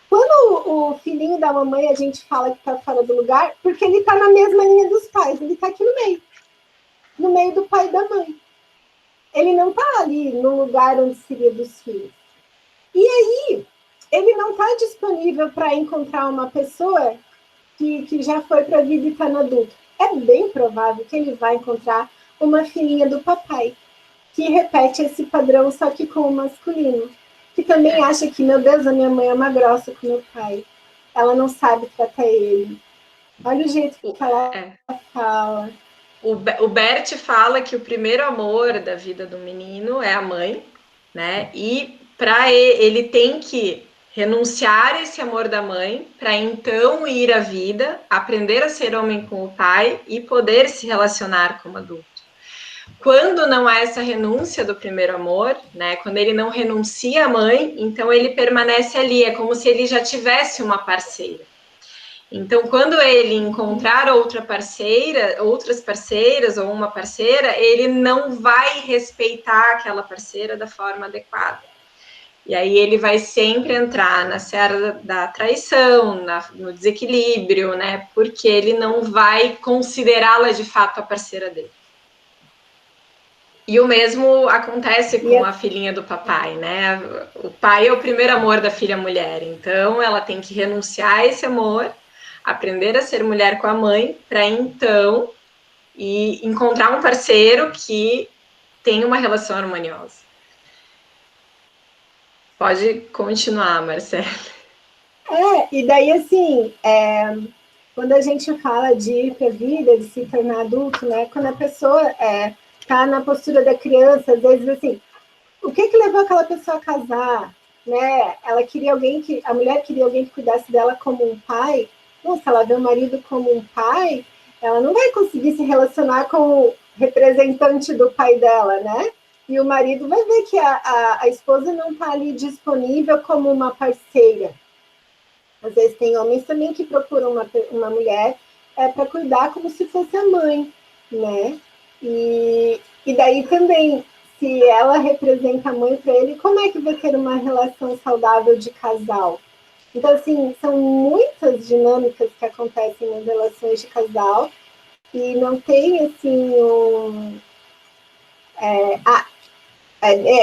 Quando o filhinho da mamãe a gente fala que está fora do lugar, porque ele está na mesma linha dos pais, ele está aqui no meio do pai e da mãe. Ele não está ali no lugar onde seria dos filhos. E aí, ele não está disponível para encontrar uma pessoa que já foi para a vida e está no adulto. É bem provável que ele vai encontrar uma filhinha do papai, que repete esse padrão, só que com o masculino. Que também acha que, meu Deus, a minha mãe é uma grossa com meu pai. Ela não sabe tratar ele. Olha o jeito que ela fala. O Bert fala que o primeiro amor da vida do menino é a mãe, né? E para ele tem que renunciar a esse amor da mãe para então ir à vida, aprender a ser homem com o pai e poder se relacionar como adulto. Quando não há essa renúncia do primeiro amor, né? Quando ele não renuncia à mãe, então ele permanece ali, é como se ele já tivesse uma parceira. Então, quando ele encontrar outras parceiras ou uma parceira, ele não vai respeitar aquela parceira da forma adequada. E aí ele vai sempre entrar na seara da traição, no desequilíbrio, né? Porque ele não vai considerá-la de fato a parceira dele. E o mesmo acontece com a filhinha do papai, né? O pai é o primeiro amor da filha mulher, então ela tem que renunciar a esse amor, aprender a ser mulher com a mãe, para então encontrar um parceiro que tenha uma relação harmoniosa. Pode continuar, Marcela. E daí, assim, quando a gente fala de ir para a vida, de se tornar adulto, né? Quando a pessoa está na postura da criança, às vezes, assim, o que levou aquela pessoa a casar, né? A mulher queria alguém que cuidasse dela como um pai. Nossa, ela vê o marido como um pai, ela não vai conseguir se relacionar com o representante do pai dela, né? E o marido vai ver que a esposa não está ali disponível como uma parceira. Às vezes tem homens também que procuram uma mulher para cuidar como se fosse a mãe, né? E daí também, se ela representa a mãe para ele, como é que vai ter uma relação saudável de casal? Então, assim, são muitas dinâmicas que acontecem nas relações de casal e não tem, assim,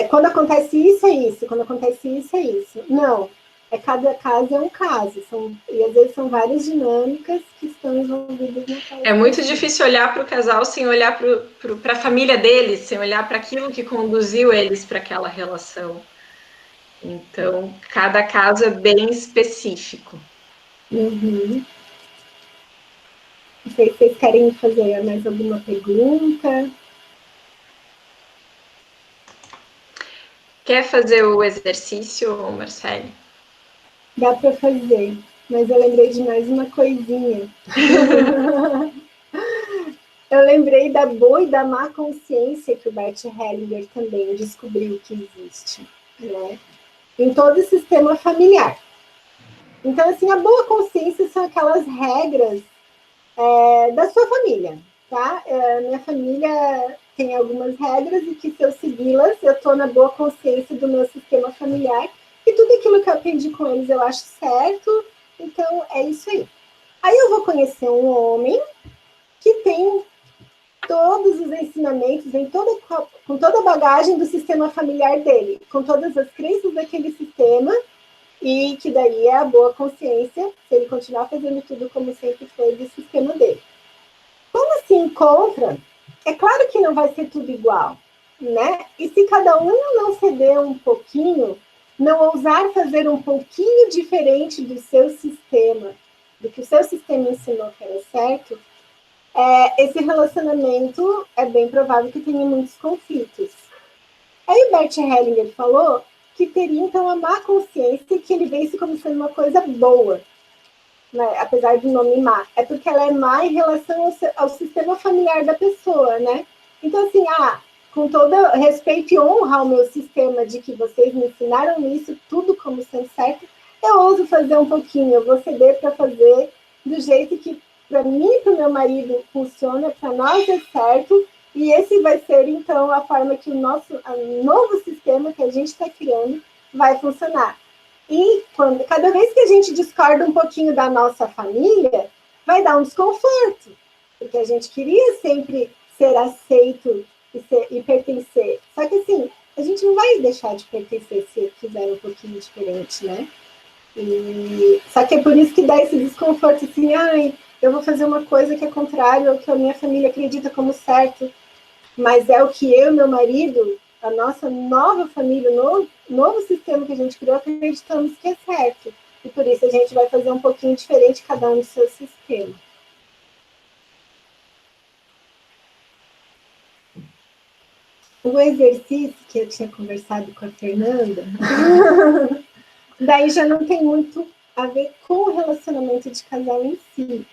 quando acontece isso, é isso. Quando acontece isso, é isso. Não. cada caso é um caso, e às vezes são várias dinâmicas que estão envolvidas naquela. É muito difícil olhar para o casal sem olhar para a família deles, sem olhar para aquilo que conduziu eles para aquela relação. Então, cada caso é bem específico. Uhum. Não sei se vocês querem fazer mais alguma pergunta. Quer fazer o exercício, Marcele? Dá para fazer, mas eu lembrei de mais uma coisinha. Eu lembrei da boa e da má consciência que o Bert Hellinger também descobriu que existe, né? Em todo o sistema familiar. Então, assim, a boa consciência são aquelas regras da sua família, tá? Minha família tem algumas regras e que se eu segui-las, eu estou na boa consciência do meu sistema familiar e tudo aquilo que eu aprendi com eles eu acho certo, então é isso aí. Aí eu vou conhecer um homem que tem todos os ensinamentos, com toda a bagagem do sistema familiar dele, com todas as crenças daquele sistema, e que daí é a boa consciência, se ele continuar fazendo tudo como sempre foi do sistema dele. Quando se encontra, é claro que não vai ser tudo igual, né? E se cada um não ceder um pouquinho, não ousar fazer um pouquinho diferente do seu sistema, do que o seu sistema ensinou que era certo, esse relacionamento é bem provável que tenha muitos conflitos. Aí o Bert Hellinger falou que teria, então, a má consciência que ele vê isso como sendo uma coisa boa, né? Apesar do nome má. É porque ela é má em relação ao sistema familiar da pessoa, né? Então, assim, com todo respeito e honra ao meu sistema de que vocês me ensinaram isso, tudo como sendo certo, eu ouso fazer um pouquinho, eu vou ceder para fazer do jeito que para mim e para o meu marido funciona, para nós é certo, e esse vai ser, então, a forma que o novo sistema que a gente está criando vai funcionar. E cada vez que a gente discorda um pouquinho da nossa família, vai dar um desconforto, porque a gente queria sempre ser aceito e pertencer. Só que, assim, a gente não vai deixar de pertencer se fizer um pouquinho diferente, né? Só que é por isso que dá esse desconforto, assim, eu vou fazer uma coisa que é contrário ao que a minha família acredita como certo, mas é o que eu e meu marido, a nossa nova família, o novo sistema que a gente criou, acreditamos que é certo. E por isso a gente vai fazer um pouquinho diferente, cada um do seu sistema. O exercício que eu tinha conversado com a Fernanda, daí já não tem muito a ver com o relacionamento de casal em si,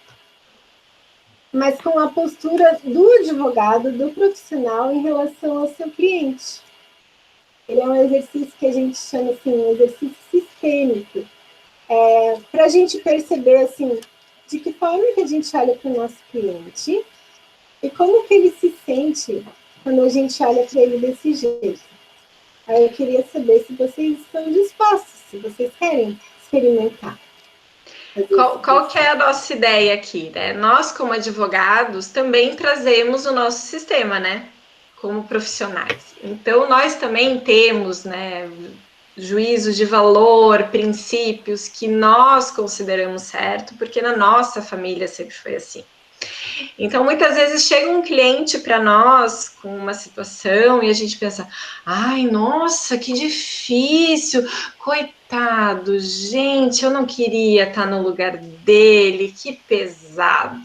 mas com a postura do advogado, do profissional em relação ao seu cliente. Ele é um exercício que a gente chama assim, um exercício sistêmico, para a gente perceber assim, de que forma que a gente olha para o nosso cliente e como que ele se sente quando a gente olha para ele desse jeito. Aí eu queria saber se vocês estão dispostos, se vocês querem experimentar. Qual que é a nossa ideia aqui, né? Nós, como advogados, também trazemos o nosso sistema, né? Como profissionais. Então, nós também temos, né, juízos de valor, princípios que nós consideramos certo, porque na nossa família sempre foi assim. Então, muitas vezes chega um cliente para nós com uma situação e a gente pensa, ai, nossa, que difícil, coitado, gente, eu não queria estar no lugar dele, que pesado.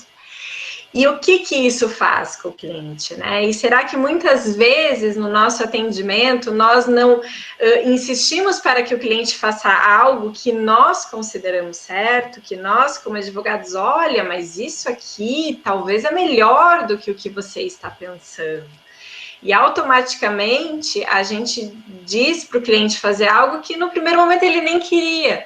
E o que isso faz com o cliente, né? E será que muitas vezes no nosso atendimento nós não insistimos para que o cliente faça algo que nós consideramos certo, que nós como advogados, olha, mas isso aqui talvez é melhor do que o que você está pensando. E automaticamente a gente diz para o cliente fazer algo que no primeiro momento ele nem queria.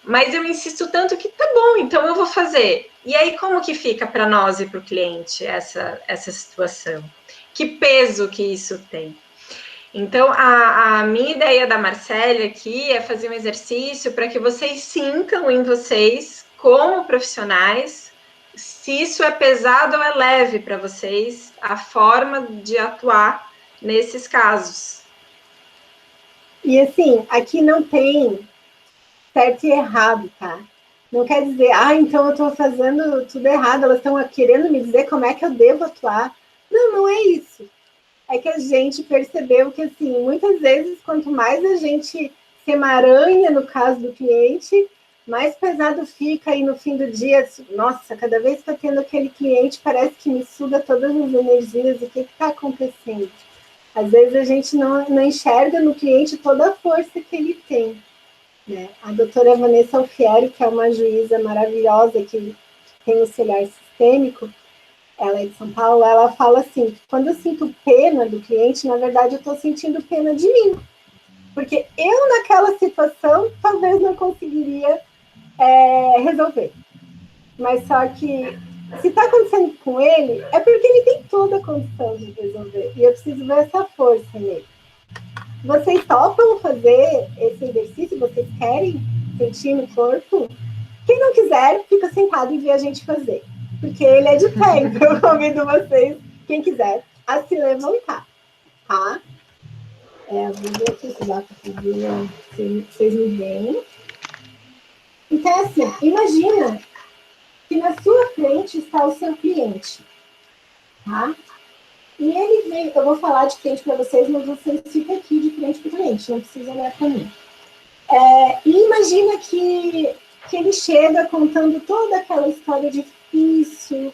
Mas eu insisto tanto que tá bom, então eu vou fazer. E aí, como que fica para nós e para o cliente essa situação? Que peso que isso tem? Então, a minha ideia da Marcele aqui é fazer um exercício para que vocês sintam em vocês, como profissionais, se isso é pesado ou é leve para vocês, a forma de atuar nesses casos. E assim, aqui não tem certo e errado, tá? Não quer dizer, então eu estou fazendo tudo errado, elas estão querendo me dizer como é que eu devo atuar. Não, não é isso. É que a gente percebeu que, assim, muitas vezes, quanto mais a gente se emaranha no caso do cliente, mais pesado fica, e no fim do dia, nossa, cada vez que eu tendo aquele cliente, parece que me suga todas as energias, o que está acontecendo? Às vezes a gente não enxerga no cliente toda a força que ele tem. Né? A doutora Vanessa Alfieri, que é uma juíza maravilhosa, que tem o auxiliar sistêmico, ela é de São Paulo, ela fala assim, quando eu sinto pena do cliente, na verdade eu estou sentindo pena de mim, porque eu naquela situação talvez não conseguiria resolver, mas só que se está acontecendo com ele, é porque ele tem toda a condição de resolver, e eu preciso ver essa força nele. Vocês topam fazer esse exercício? Vocês querem sentir no corpo? Quem não quiser, fica sentado e vê a gente fazer. Porque ele é de pé, então eu convido vocês, quem quiser, a se levantar, tá? Vou ver aqui se dá para fazer, se vocês me veem. Então, assim, imagina que na sua frente está o seu cliente, tá? E ele veio, eu vou falar de frente para vocês, mas vocês ficam aqui de frente para o cliente, não precisa olhar para mim. E imagina que ele chega contando toda aquela história difícil.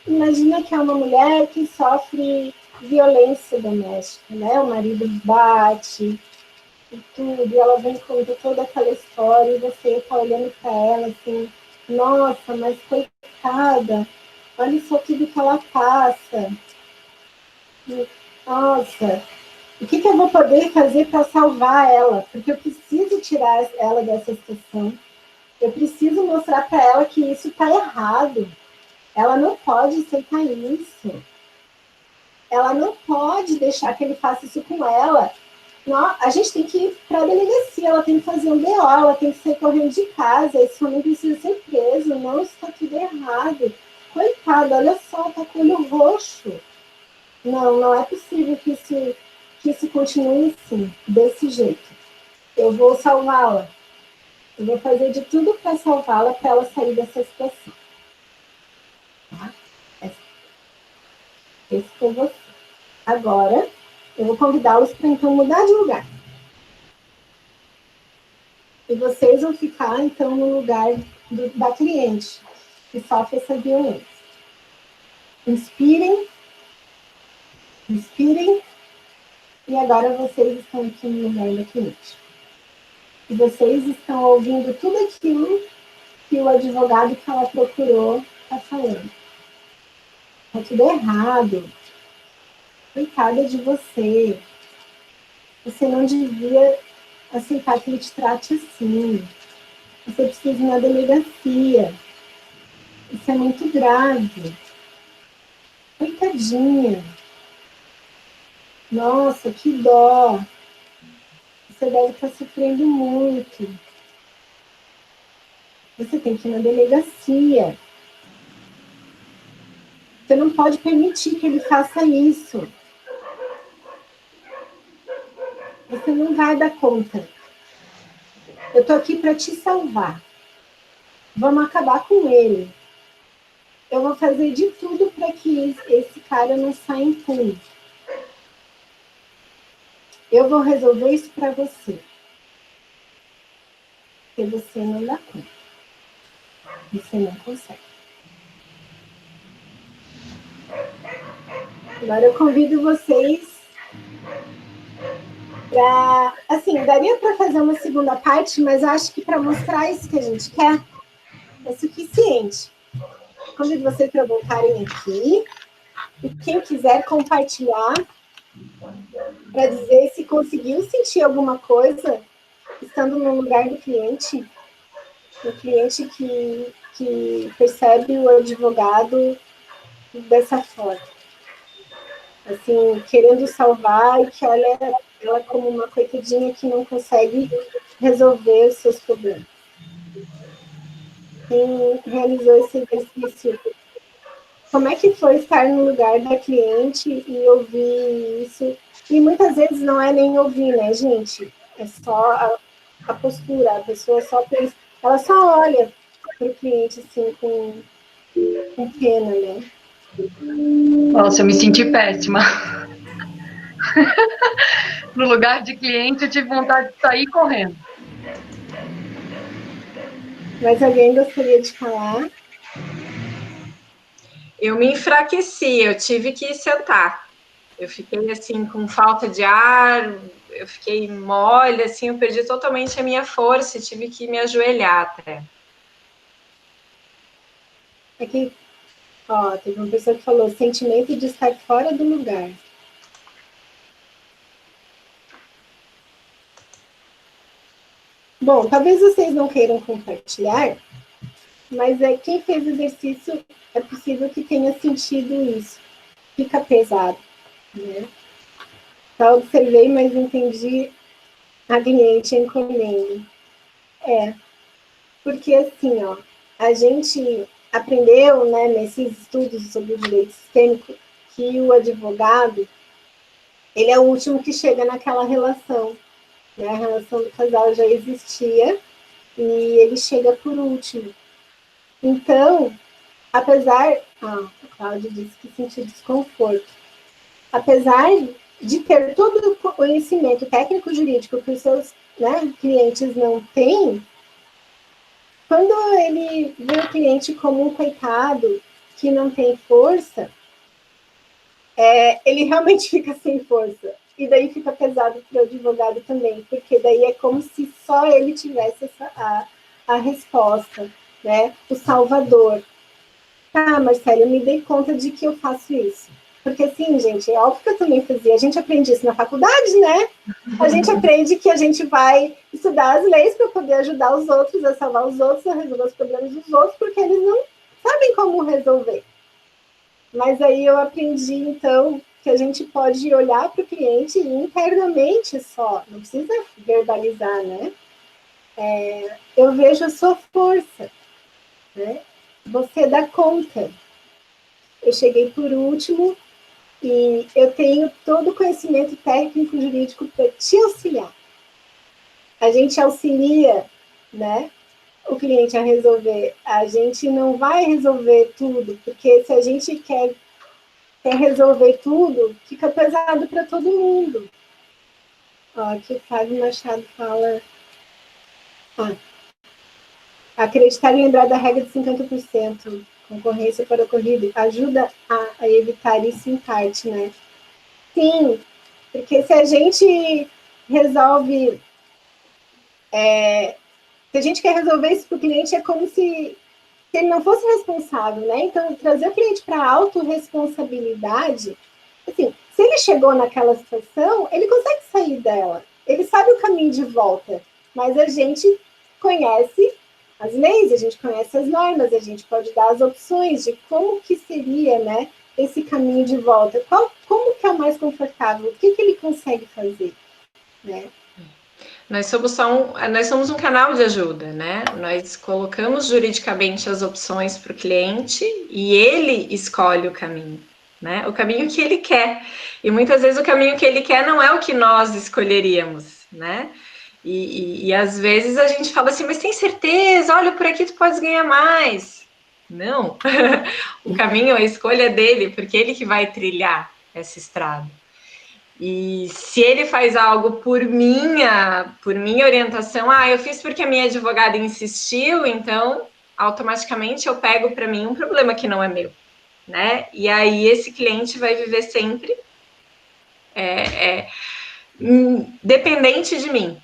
Imagina que é uma mulher que sofre violência doméstica, né? O marido bate e tudo, e ela vem contar toda aquela história, e você está olhando para ela assim, nossa, mas coitada, olha só tudo que ela passa. Nossa, o que eu vou poder fazer para salvar ela? Porque eu preciso tirar ela dessa situação. Eu preciso mostrar para ela que isso está errado. Ela não pode aceitar isso. Ela não pode deixar que ele faça isso com ela. Não, a gente tem que ir para a delegacia, ela tem que fazer um BO, ela tem que sair correndo de casa, esse homem precisa ser preso, não, isso está tudo errado. Coitada, olha só, está com o olho roxo. Não é possível que isso continue assim, desse jeito. Eu vou salvá-la. Eu vou fazer de tudo para salvá-la, para ela sair dessa situação. Tá? Esse foi você. Agora, eu vou convidá-los para, então, mudar de lugar. E vocês vão ficar, então, no lugar da cliente, que sofre essa violência. Inspirem. Inspirem. E agora vocês estão aqui no lugar da cliente. E vocês estão ouvindo tudo aquilo que o advogado que ela procurou está falando. Está tudo errado. Coitada de você. Você não devia aceitar que ele te trate assim. Você precisa ir na delegacia. Isso é muito grave. Coitadinha. Nossa, que dó. Você deve estar sofrendo muito. Você tem que ir na delegacia. Você não pode permitir que ele faça isso. Você não vai dar conta. Eu estou aqui para te salvar. Vamos acabar com ele. Eu vou fazer de tudo para que esse cara não saia impune. Eu vou resolver isso para você. Porque você não dá conta. Você não consegue. Agora eu convido vocês para... Assim, daria para fazer uma segunda parte, mas eu acho que para mostrar isso que a gente quer, é suficiente. Convido vocês para voltarem aqui. E quem quiser compartilhar, para dizer se conseguiu sentir alguma coisa, estando no lugar do cliente, o cliente que percebe o advogado dessa forma. Assim, querendo salvar e que olha ela como uma coitadinha que não consegue resolver os seus problemas. Quem realizou esse exercício? Como é que foi estar no lugar da cliente e ouvir isso? E muitas vezes não é nem ouvir, né, gente? É só a postura, a pessoa só pensa, ela só olha para o cliente assim com pena, né? Nossa, eu me senti péssima. No lugar de cliente, eu tive vontade de sair correndo. Mas alguém gostaria de falar? Eu me enfraqueci, eu tive que sentar. Eu fiquei assim com falta de ar, eu fiquei mole, assim, eu perdi totalmente a minha força e tive que me ajoelhar até. Aqui, ó, teve uma pessoa que falou sentimento de estar fora do lugar. Bom, talvez vocês não queiram compartilhar, mas quem fez exercício é possível que tenha sentido isso. Fica pesado, né? Só observei, mas entendi a cliente encomenda. Porque assim, ó, a gente aprendeu, né, nesses estudos sobre o direito sistêmico, que o advogado, ele é o último que chega naquela relação, né? A relação do casal já existia e ele chega por último. Então, apesar... Ah, a Cláudia disse que sentiu desconforto. Apesar de ter todo o conhecimento técnico-jurídico que os seus, né, clientes não têm, quando ele vê o cliente como um coitado que não tem força, ele realmente fica sem força. E daí fica pesado para o advogado também, porque daí é como se só ele tivesse a resposta, né? O salvador. Tá, Marcelo, eu me dei conta de que eu faço isso. Porque, assim, gente, é óbvio que eu também fazia. A gente aprende isso na faculdade, né? A gente aprende que a gente vai estudar as leis para poder ajudar os outros, a salvar os outros, a resolver os problemas dos outros, porque eles não sabem como resolver. Mas aí eu aprendi, então, que a gente pode olhar para o cliente internamente só, não precisa verbalizar, né? Eu vejo a sua força, né? Você dá conta. Eu cheguei por último e eu tenho todo o conhecimento técnico jurídico para te auxiliar. A gente auxilia, né, o cliente a resolver. A gente não vai resolver tudo, porque se a gente quer resolver tudo, fica pesado para todo mundo. Ó, aqui o Fábio Machado fala... acreditar e lembrar da regra de 50%, concorrência para a corrida, ajuda a evitar isso em parte, né? Sim, porque se a gente resolve... se a gente quer resolver isso para o cliente, é como se ele não fosse responsável, né? Então, trazer o cliente para a autorresponsabilidade, assim, se ele chegou naquela situação, ele consegue sair dela. Ele sabe o caminho de volta, mas a gente conhece as leis, a gente conhece as normas, a gente pode dar as opções de como que seria, né, esse caminho de volta. Como que é o mais confortável? O que ele consegue fazer, né? Nós somos um canal de ajuda, né? Nós colocamos juridicamente as opções para o cliente e ele escolhe o caminho, né? O caminho que ele quer. E muitas vezes o caminho que ele quer não é o que nós escolheríamos, né? E às vezes a gente fala assim, mas tem certeza? Olha, por aqui tu podes ganhar mais. Não, o caminho, a escolha dele, porque ele que vai trilhar essa estrada. E se ele faz algo por minha orientação, eu fiz porque a minha advogada insistiu, então automaticamente eu pego para mim um problema que não é meu, né? E aí esse cliente vai viver sempre dependente de mim,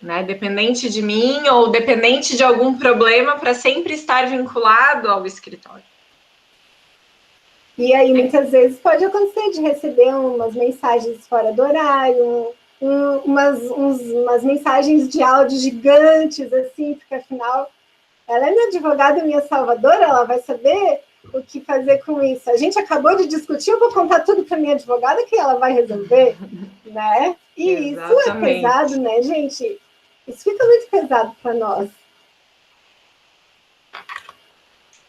né? Dependente de mim ou dependente de algum problema para sempre estar vinculado ao escritório. E aí, muitas vezes, pode acontecer de receber umas mensagens fora do horário, umas mensagens de áudio gigantes, assim, porque afinal, ela é minha advogada, minha salvadora, ela vai saber o que fazer com isso. A gente acabou de discutir, eu vou contar tudo para minha advogada que ela vai resolver, né? E exatamente. Isso é pesado, né, gente? Isso fica muito pesado para nós.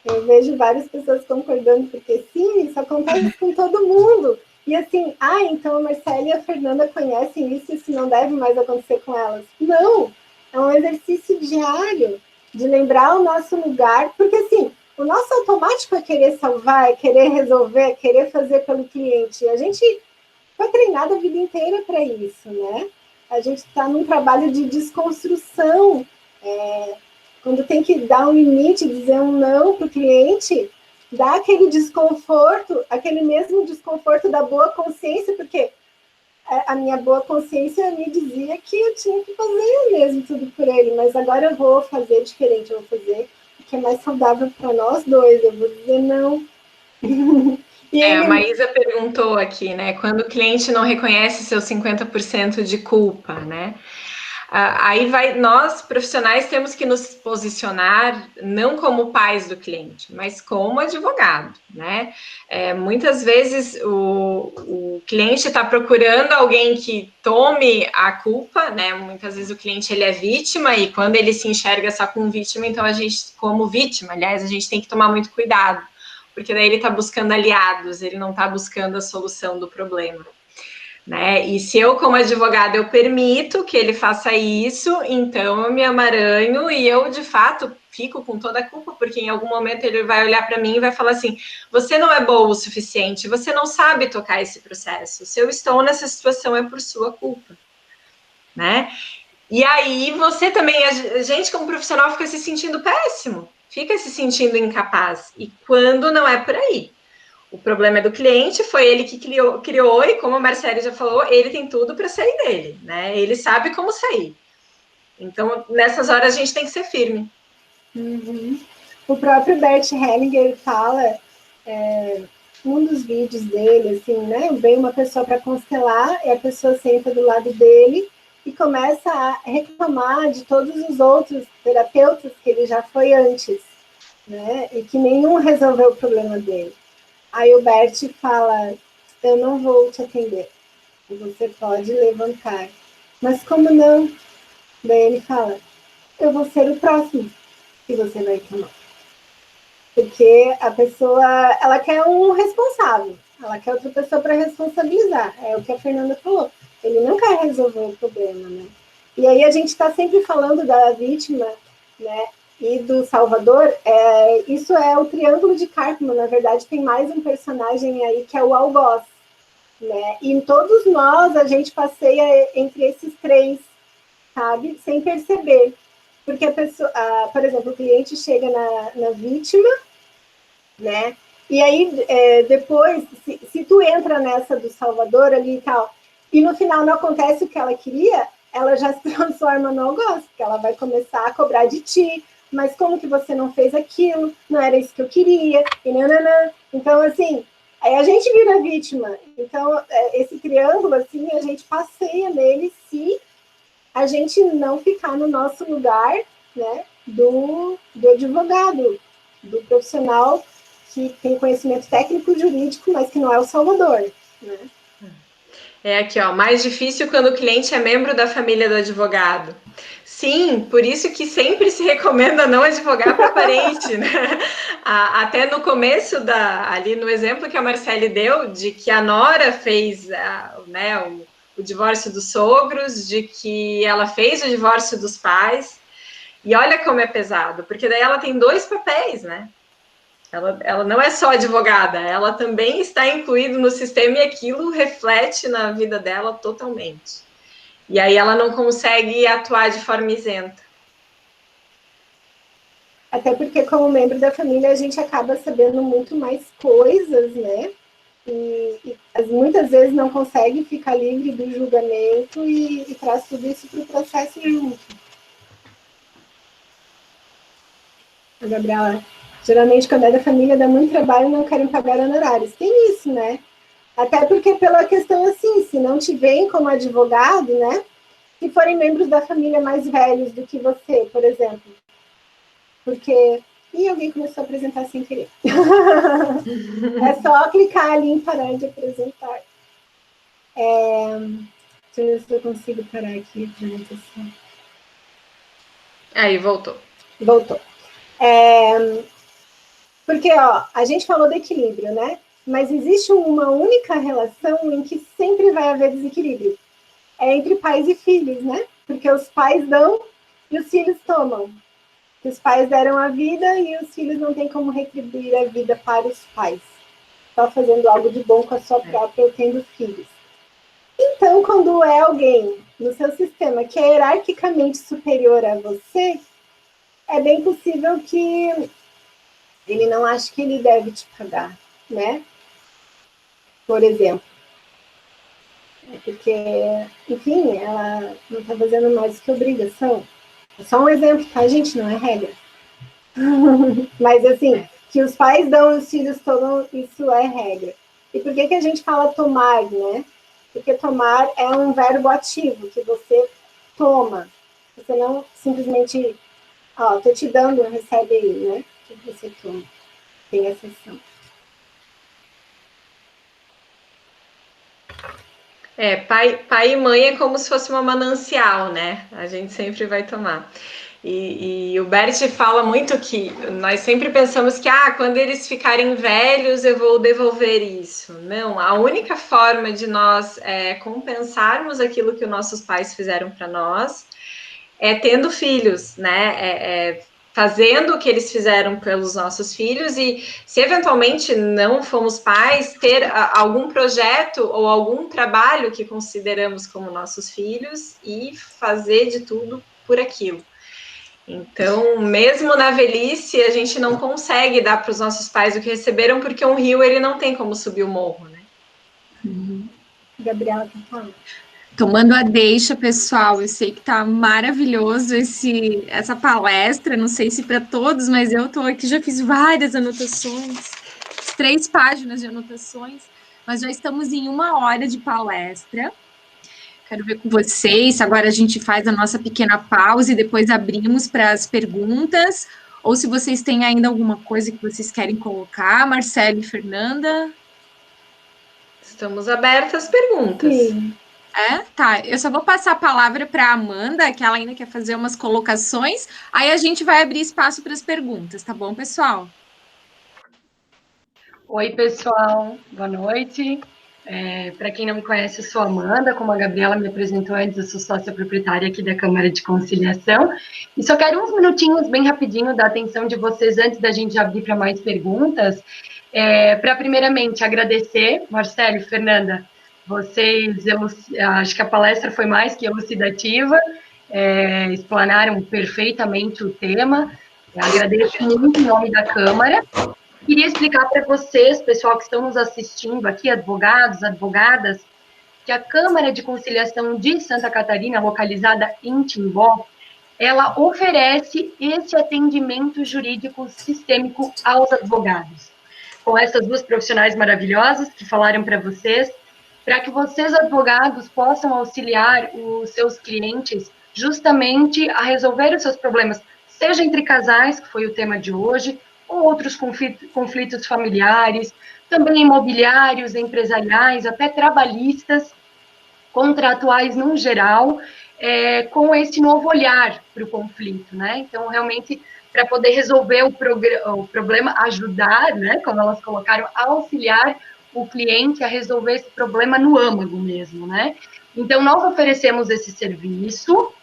Eu vejo várias pessoas concordando, porque sim, isso acontece com todo mundo. E assim, então a Marcela e a Fernanda conhecem isso não deve mais acontecer com elas. Não, é um exercício diário de lembrar o nosso lugar, porque assim, o nosso automático é querer salvar, é querer resolver, é querer fazer pelo cliente. A gente foi treinado a vida inteira para isso, né? A gente está num trabalho de desconstrução. Quando tem que dar um limite, dizer um não para o cliente, dá aquele desconforto, aquele mesmo desconforto da boa consciência, porque a minha boa consciência me dizia que eu tinha que fazer mesmo tudo por ele, mas agora eu vou fazer diferente, eu vou fazer o que é mais saudável para nós dois, eu vou dizer não. A Maísa perguntou aqui, né? Quando o cliente não reconhece seus 50% de culpa, né? Aí nós profissionais temos que nos posicionar não como pais do cliente, mas como advogado, né? Muitas vezes o cliente está procurando alguém que tome a culpa, né? Muitas vezes o cliente ele é vítima e quando ele se enxerga só como vítima, então a gente, como vítima, aliás, a gente tem que tomar muito cuidado, porque daí ele está buscando aliados, ele não está buscando a solução do problema. Né? E se eu, como advogada, eu permito que ele faça isso, então eu me amaranho e eu, de fato, fico com toda a culpa, porque em algum momento ele vai olhar para mim e vai falar assim: você não é boa o suficiente, você não sabe tocar esse processo. Se eu estou nessa situação é por sua culpa, né? E aí você também, a gente como profissional fica se sentindo péssimo, fica se sentindo incapaz. E quando não é por aí. O problema é do cliente, foi ele que criou e como a Marcele já falou, ele tem tudo para sair dele, né? Ele sabe como sair. Então, nessas horas, a gente tem que ser firme. Uhum. O próprio Bert Hellinger fala, um dos vídeos dele, assim, né? Vem uma pessoa para constelar e a pessoa senta do lado dele e começa a reclamar de todos os outros terapeutas que ele já foi antes, né? E que nenhum resolveu o problema dele. Aí o Bert fala: eu não vou te atender, você pode levantar. Mas como não? Daí ele fala: eu vou ser o próximo que você vai tomar. Porque a pessoa, ela quer um responsável, ela quer outra pessoa para responsabilizar. É o que a Fernanda falou. Ele não quer resolver o problema, né? E aí a gente está sempre falando da vítima, né? E do Salvador, isso é o triângulo de Karpman. Na verdade, tem mais um personagem aí que é o algoz, né? E em todos nós a gente passeia entre esses três, sabe? Sem perceber. Porque a pessoa, por exemplo, o cliente chega na vítima, né? E aí, depois, se tu entra nessa do Salvador ali e tal, e no final não acontece o que ela queria, ela já se transforma no algoz, porque ela vai começar a cobrar de ti, mas como que você não fez aquilo? Não era isso que eu queria, e nananã. Então, assim, aí a gente vira vítima. Então, esse triângulo, assim, a gente passeia nele se a gente não ficar no nosso lugar, né, do advogado, do profissional que tem conhecimento técnico jurídico, mas que não é o salvador, né? Aqui, ó, mais difícil quando o cliente é membro da família do advogado. Sim, por isso que sempre se recomenda não advogar para parente, né? Até no começo, ali no exemplo que a Marcele deu, de que a nora fez né, o divórcio dos sogros, de que ela fez o divórcio dos pais, e olha como é pesado, porque daí ela tem dois papéis, né? Ela não é só advogada, ela também está incluída no sistema e aquilo reflete na vida dela totalmente. E aí ela não consegue atuar de forma isenta. Até porque, como membro da família, a gente acaba sabendo muito mais coisas, né? E muitas vezes não consegue ficar livre do julgamento e traz tudo isso para o processo junto. A Gabriela, geralmente, quando é da família, dá muito trabalho e não querem pagar honorários. Tem isso, né? Até porque pela questão assim, se não te veem como advogado, né? Se forem membros da família mais velhos do que você, por exemplo. Porque... E alguém começou a apresentar sem querer. É só clicar ali em parar de apresentar. Deixa eu ver se eu consigo parar aqui a apresentação. Aí, voltou. Voltou. Porque, ó, a gente falou do equilíbrio, né? mas existe uma única relação em que sempre vai haver desequilíbrio. É entre pais e filhos, né? Porque os pais dão e os filhos tomam. Os pais deram a vida e os filhos não têm como retribuir a vida para os pais. Só fazendo algo de bom com a sua própria ou tendo filhos. Então, quando é alguém no seu sistema que é hierarquicamente superior a você, é bem possível que ele não ache que ele deve te pagar, né? Por exemplo. Porque, enfim, ela não está fazendo mais do que obrigação. É só um exemplo, tá, gente? Não é regra. Mas, assim, que os pais dão e os filhos tomam, isso é regra. E por que a gente fala tomar, né? Porque tomar é um verbo ativo, que você toma. Você não simplesmente, tô te dando, recebe aí, né? Que você toma. Tem essa ação. Pai e mãe é como se fosse uma manancial, né? A gente sempre vai tomar. E o Bert fala muito que nós sempre pensamos que quando eles ficarem velhos eu vou devolver isso. Não, a única forma de nós compensarmos aquilo que os nossos pais fizeram para nós é tendo filhos, né? Fazendo o que eles fizeram pelos nossos filhos e, se eventualmente não fomos pais, ter algum projeto ou algum trabalho que consideramos como nossos filhos e fazer de tudo por aquilo. Então, mesmo na velhice, a gente não consegue dar para os nossos pais o que receberam, porque um rio ele não tem como subir o morro, né? Gabriela, tá falando. Tomando a deixa, pessoal, eu sei que tá maravilhoso essa palestra, não sei se para todos, mas eu tô aqui, já fiz várias anotações, 3 páginas de anotações, mas já estamos em 1 hora de palestra. Quero ver com vocês, agora a gente faz a nossa pequena pausa e depois abrimos para as perguntas, ou se vocês têm ainda alguma coisa que vocês querem colocar, Marcelo e Fernanda. Estamos abertas às perguntas. Sim. Tá, eu só vou passar a palavra para a Amanda, que ela ainda quer fazer umas colocações, aí a gente vai abrir espaço para as perguntas, tá bom, pessoal? Oi, pessoal, boa noite. Para quem não me conhece, eu sou Amanda, como a Gabriela me apresentou antes, eu sou sócia proprietária aqui da Câmara de Conciliação, e só quero uns minutinhos, bem rapidinho, da atenção de vocês, antes da gente abrir para mais perguntas, para primeiramente agradecer, Marcelo e Fernanda, vocês, acho que a palestra foi mais que elucidativa, explanaram perfeitamente o tema, eu agradeço muito em nome da Câmara. Queria explicar para vocês, pessoal que estão nos assistindo aqui, advogados, advogadas, que a Câmara de Conciliação de Santa Catarina, localizada em Timbó, ela oferece esse atendimento jurídico sistêmico aos advogados. Com essas 2 profissionais maravilhosas que falaram para vocês, para que vocês, advogados, possam auxiliar os seus clientes justamente a resolver os seus problemas, seja entre casais, que foi o tema de hoje, ou outros conflitos familiares, também imobiliários, empresariais, até trabalhistas, contratuais no geral, com esse novo olhar para o conflito, né? Então, realmente, para poder resolver o problema, ajudar, né, como elas colocaram, auxiliar o cliente a resolver esse problema no âmago mesmo, né? Então, nós oferecemos esse serviço,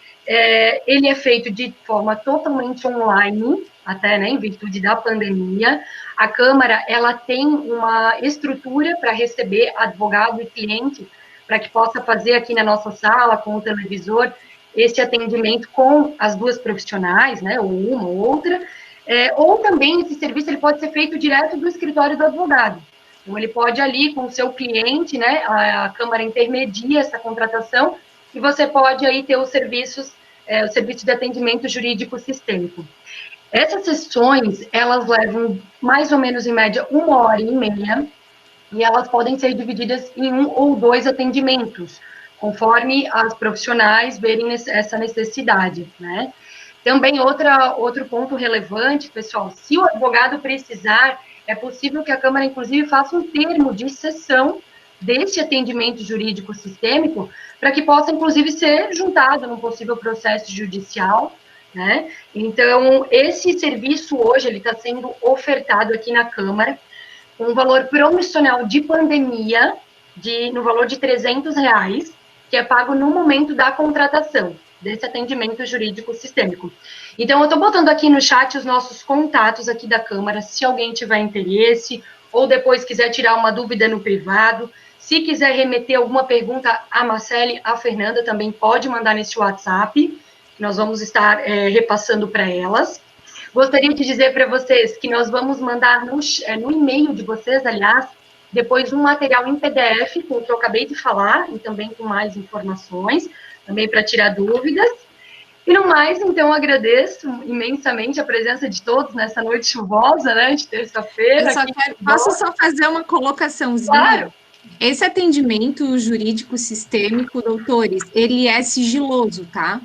ele é feito de forma totalmente online, até, né, em virtude da pandemia. A Câmara, ela tem uma estrutura para receber advogado e cliente, para que possa fazer aqui na nossa sala, com o televisor, esse atendimento com as 2 profissionais, né, ou uma ou outra, ou também esse serviço ele pode ser feito direto do escritório do advogado. Então, ele pode ali com o seu cliente, né, a Câmara intermedia essa contratação, e você pode aí ter os serviços, o serviço de atendimento jurídico sistêmico. Essas sessões, elas levam mais ou menos, em média, 1h30, e elas podem ser divididas em 1 ou 2 atendimentos, conforme as profissionais verem essa necessidade, né? Também outro ponto relevante, pessoal, se o advogado precisar, é possível que a Câmara, inclusive, faça um termo de cessão desse atendimento jurídico sistêmico, para que possa, inclusive, ser juntado num possível processo judicial, né? Então, esse serviço hoje, ele está sendo ofertado aqui na Câmara, um valor promocional de pandemia no valor de R$ 300, que é pago no momento da contratação desse atendimento jurídico sistêmico. Então, eu estou botando aqui no chat os nossos contatos aqui da Câmara, se alguém tiver interesse, ou depois quiser tirar uma dúvida no privado. Se quiser remeter alguma pergunta à Marcele, à Fernanda, também pode mandar nesse WhatsApp, que nós vamos estar repassando para elas. Gostaria de dizer para vocês que nós vamos mandar no e-mail de vocês, aliás, depois um material em PDF, com o que eu acabei de falar, e também com mais informações, também para tirar dúvidas. E no mais, então, agradeço imensamente a presença de todos nessa noite chuvosa, né, de terça-feira. Posso só fazer uma colocaçãozinha? Claro. Esse atendimento jurídico sistêmico, doutores, ele é sigiloso, tá?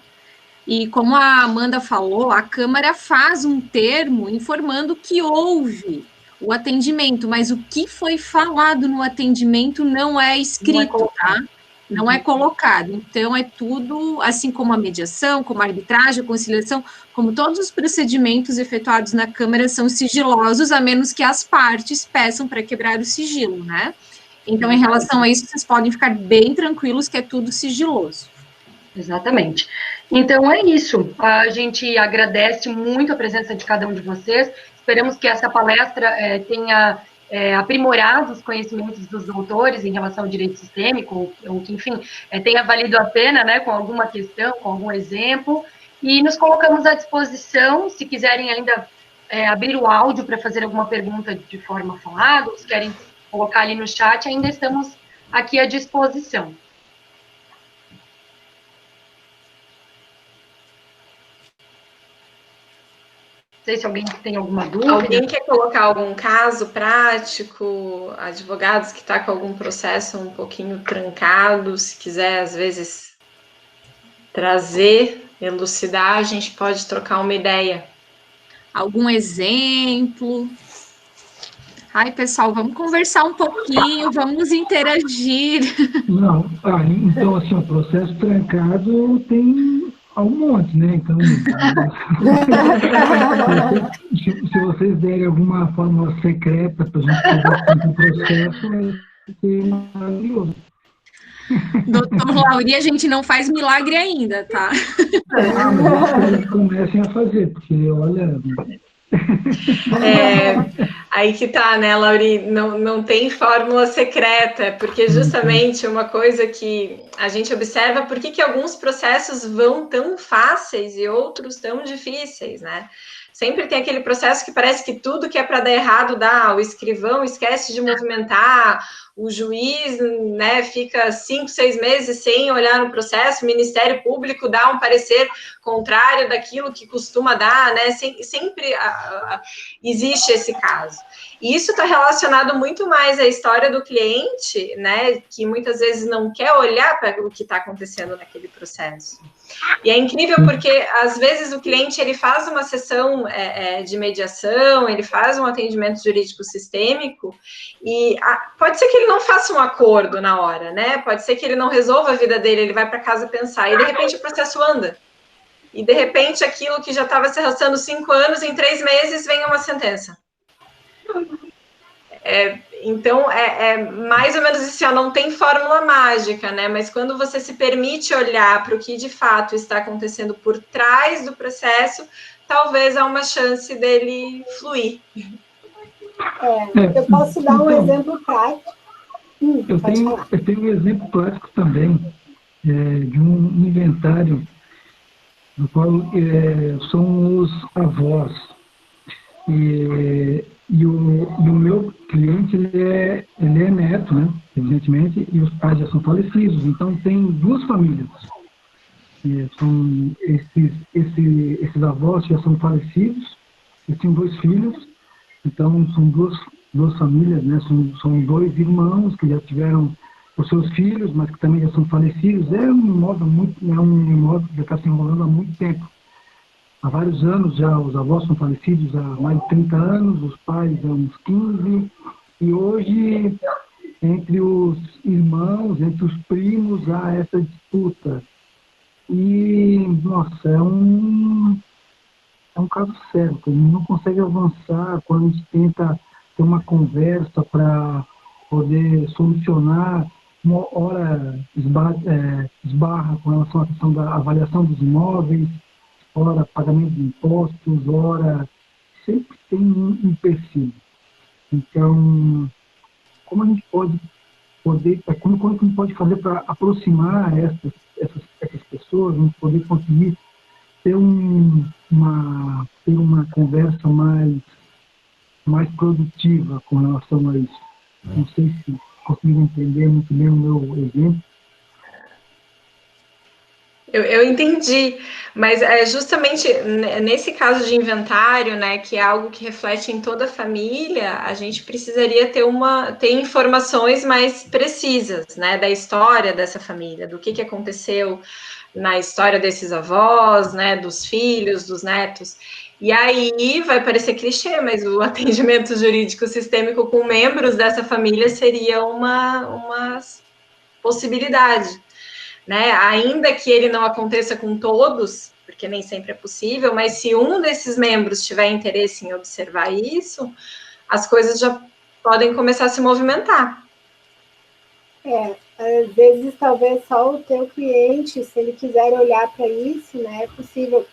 E como a Amanda falou, a Câmara faz um termo informando que houve o atendimento, mas o que foi falado no atendimento não é escrito, tá? Não é colocado. Então, é tudo, assim como a mediação, como a arbitragem, a conciliação, como todos os procedimentos efetuados na Câmara são sigilosos, a menos que as partes peçam para quebrar o sigilo, né? Então, em relação a isso, vocês podem ficar bem tranquilos que é tudo sigiloso. Exatamente. Então, é isso. A gente agradece muito a presença de cada um de vocês. Esperamos que essa palestra tenha aprimorado os conhecimentos dos doutores em relação ao direito sistêmico, ou que, enfim, tenha valido a pena, né, com alguma questão, com algum exemplo, e nos colocamos à disposição, se quiserem ainda abrir o áudio para fazer alguma pergunta de forma falada, ou se querem colocar ali no chat, ainda estamos aqui à disposição. Não sei se alguém tem alguma dúvida. Alguém quer colocar algum caso prático, advogados que está com algum processo um pouquinho trancado, se quiser, às vezes, trazer, elucidar, a gente pode trocar uma ideia. Algum exemplo? Ai, pessoal, vamos conversar um pouquinho, vamos interagir. Não, então, assim, o processo trancado tem um monte, né? Então, se vocês derem alguma fórmula secreta para a gente fazer o processo, vai ser maravilhoso. Doutor Lauri, a gente não faz milagre ainda, tá? Mas eles comecem a fazer, porque, olha... Aí que tá, né, Lauri? Não tem fórmula secreta, porque justamente uma coisa que a gente observa, por que alguns processos vão tão fáceis e outros tão difíceis, né? Sempre tem aquele processo que parece que tudo que é para dar errado dá, o escrivão esquece de movimentar, o juiz, né, fica 5, 6 meses sem olhar no processo, o Ministério Público dá um parecer contrário daquilo que costuma dar, né, sempre existe esse caso. E isso está relacionado muito mais à história do cliente, né, que muitas vezes não quer olhar para o que está acontecendo naquele processo. E é incrível porque, às vezes, o cliente ele faz uma sessão de mediação, ele faz um atendimento jurídico sistêmico, e pode ser que ele não faça um acordo na hora, né? Pode ser que ele não resolva a vida dele, ele vai para casa pensar, e de repente o processo anda. E de repente aquilo que já estava se arrastando 5 anos, em 3 meses vem uma sentença. Então, mais ou menos assim, não tem fórmula mágica, né? Mas quando você se permite olhar para o que de fato está acontecendo por trás do processo, talvez há uma chance dele fluir. Eu posso dar um exemplo prático. Eu tenho um exemplo prático também, de um inventário, no qual são os avós. E o meu cliente, ele é neto, né, evidentemente, e os pais já são falecidos, então tem 2 famílias. São esses avós já são falecidos, e têm 2 filhos, então são duas famílias, né, são 2 irmãos que já tiveram os seus filhos, mas que também já são falecidos. É um imóvel que já está se enrolando há muito tempo. Há vários anos já, os avós são falecidos há mais de 30 anos, os pais há uns 15, e hoje, entre os irmãos, entre os primos, há essa disputa. E, nossa, é um caso sério, que não consegue avançar quando a gente tenta ter uma conversa para poder solucionar. Uma hora esbarra com relação à questão da avaliação dos imóveis, hora pagamento de impostos, hora sempre tem um empecilho. Então, como a gente pode como a gente pode fazer para aproximar essas pessoas, a gente poder conseguir ter uma conversa mais produtiva com relação a isso? Não sei se consigo entender muito bem o meu exemplo. Eu entendi, mas é justamente nesse caso de inventário, né, que é algo que reflete em toda a família, a gente precisaria ter informações mais precisas, né, da história dessa família, do que aconteceu na história desses avós, né, dos filhos, dos netos. E aí vai parecer clichê, mas o atendimento jurídico sistêmico com membros dessa família seria uma possibilidade, né? Ainda que ele não aconteça com todos, porque nem sempre é possível, mas se um desses membros tiver interesse em observar isso, as coisas já podem começar a se movimentar. Às vezes talvez só o teu cliente, se ele quiser olhar para isso, né, é possível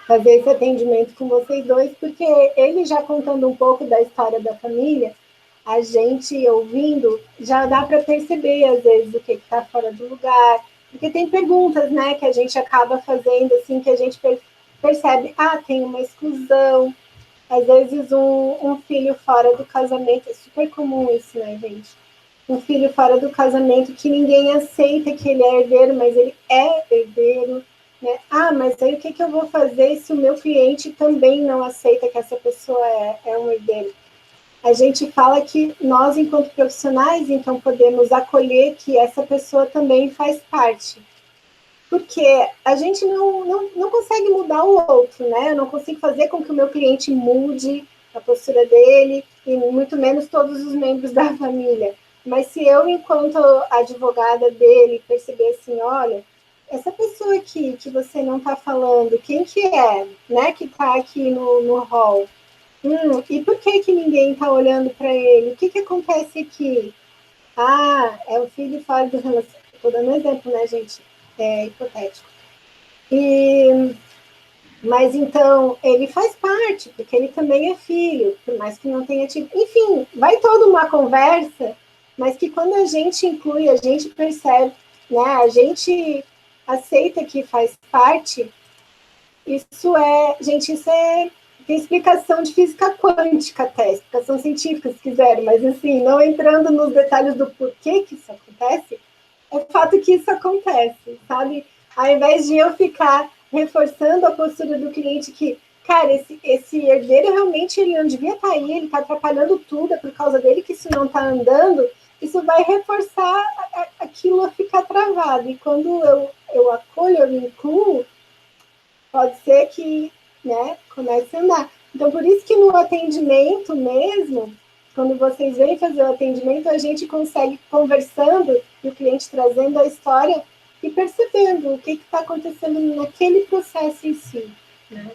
fazer esse atendimento com vocês dois, porque ele já contando um pouco da história da família, a gente ouvindo, já dá para perceber, às vezes, o que está fora do lugar, porque tem perguntas, né, que a gente acaba fazendo, assim, que a gente percebe, tem uma exclusão, às vezes um filho fora do casamento, é super comum isso, né, gente? Um filho fora do casamento que ninguém aceita que ele é herdeiro, mas ele é herdeiro, né? Mas aí o que eu vou fazer se o meu cliente também não aceita que essa pessoa é um herdeiro? A gente fala que nós, enquanto profissionais, então podemos acolher que essa pessoa também faz parte. Porque a gente não consegue mudar o outro, né? Eu não consigo fazer com que o meu cliente mude a postura dele, e muito menos todos os membros da família. Mas se eu, enquanto advogada dele, perceber assim, olha, essa pessoa aqui que você não está falando, quem que é, né, que está aqui no hall? E por que ninguém está olhando para ele? O que acontece aqui? É o filho fora do relacionamento. Estou dando um exemplo, né, gente? É hipotético. Mas então, ele faz parte, porque ele também é filho, por mais que não tenha tido. Enfim, vai toda uma conversa, mas que quando a gente inclui, a gente percebe, né? A gente aceita que faz parte. Isso é tem explicação de física quântica até, explicação científica, se quiserem, mas assim, não entrando nos detalhes do porquê que isso acontece, é fato que isso acontece, sabe? Ao invés de eu ficar reforçando a postura do cliente que, cara, esse herdeiro realmente ele não devia estar aí, ele está atrapalhando tudo, é por causa dele que isso não está andando, isso vai reforçar aquilo a ficar travado. E quando eu acolho, eu me incluo, pode ser que, né, comece a andar. Então, por isso que no atendimento mesmo, quando vocês vêm fazer o atendimento, a gente consegue conversando e o cliente trazendo a história e percebendo o que está acontecendo naquele processo em si, né?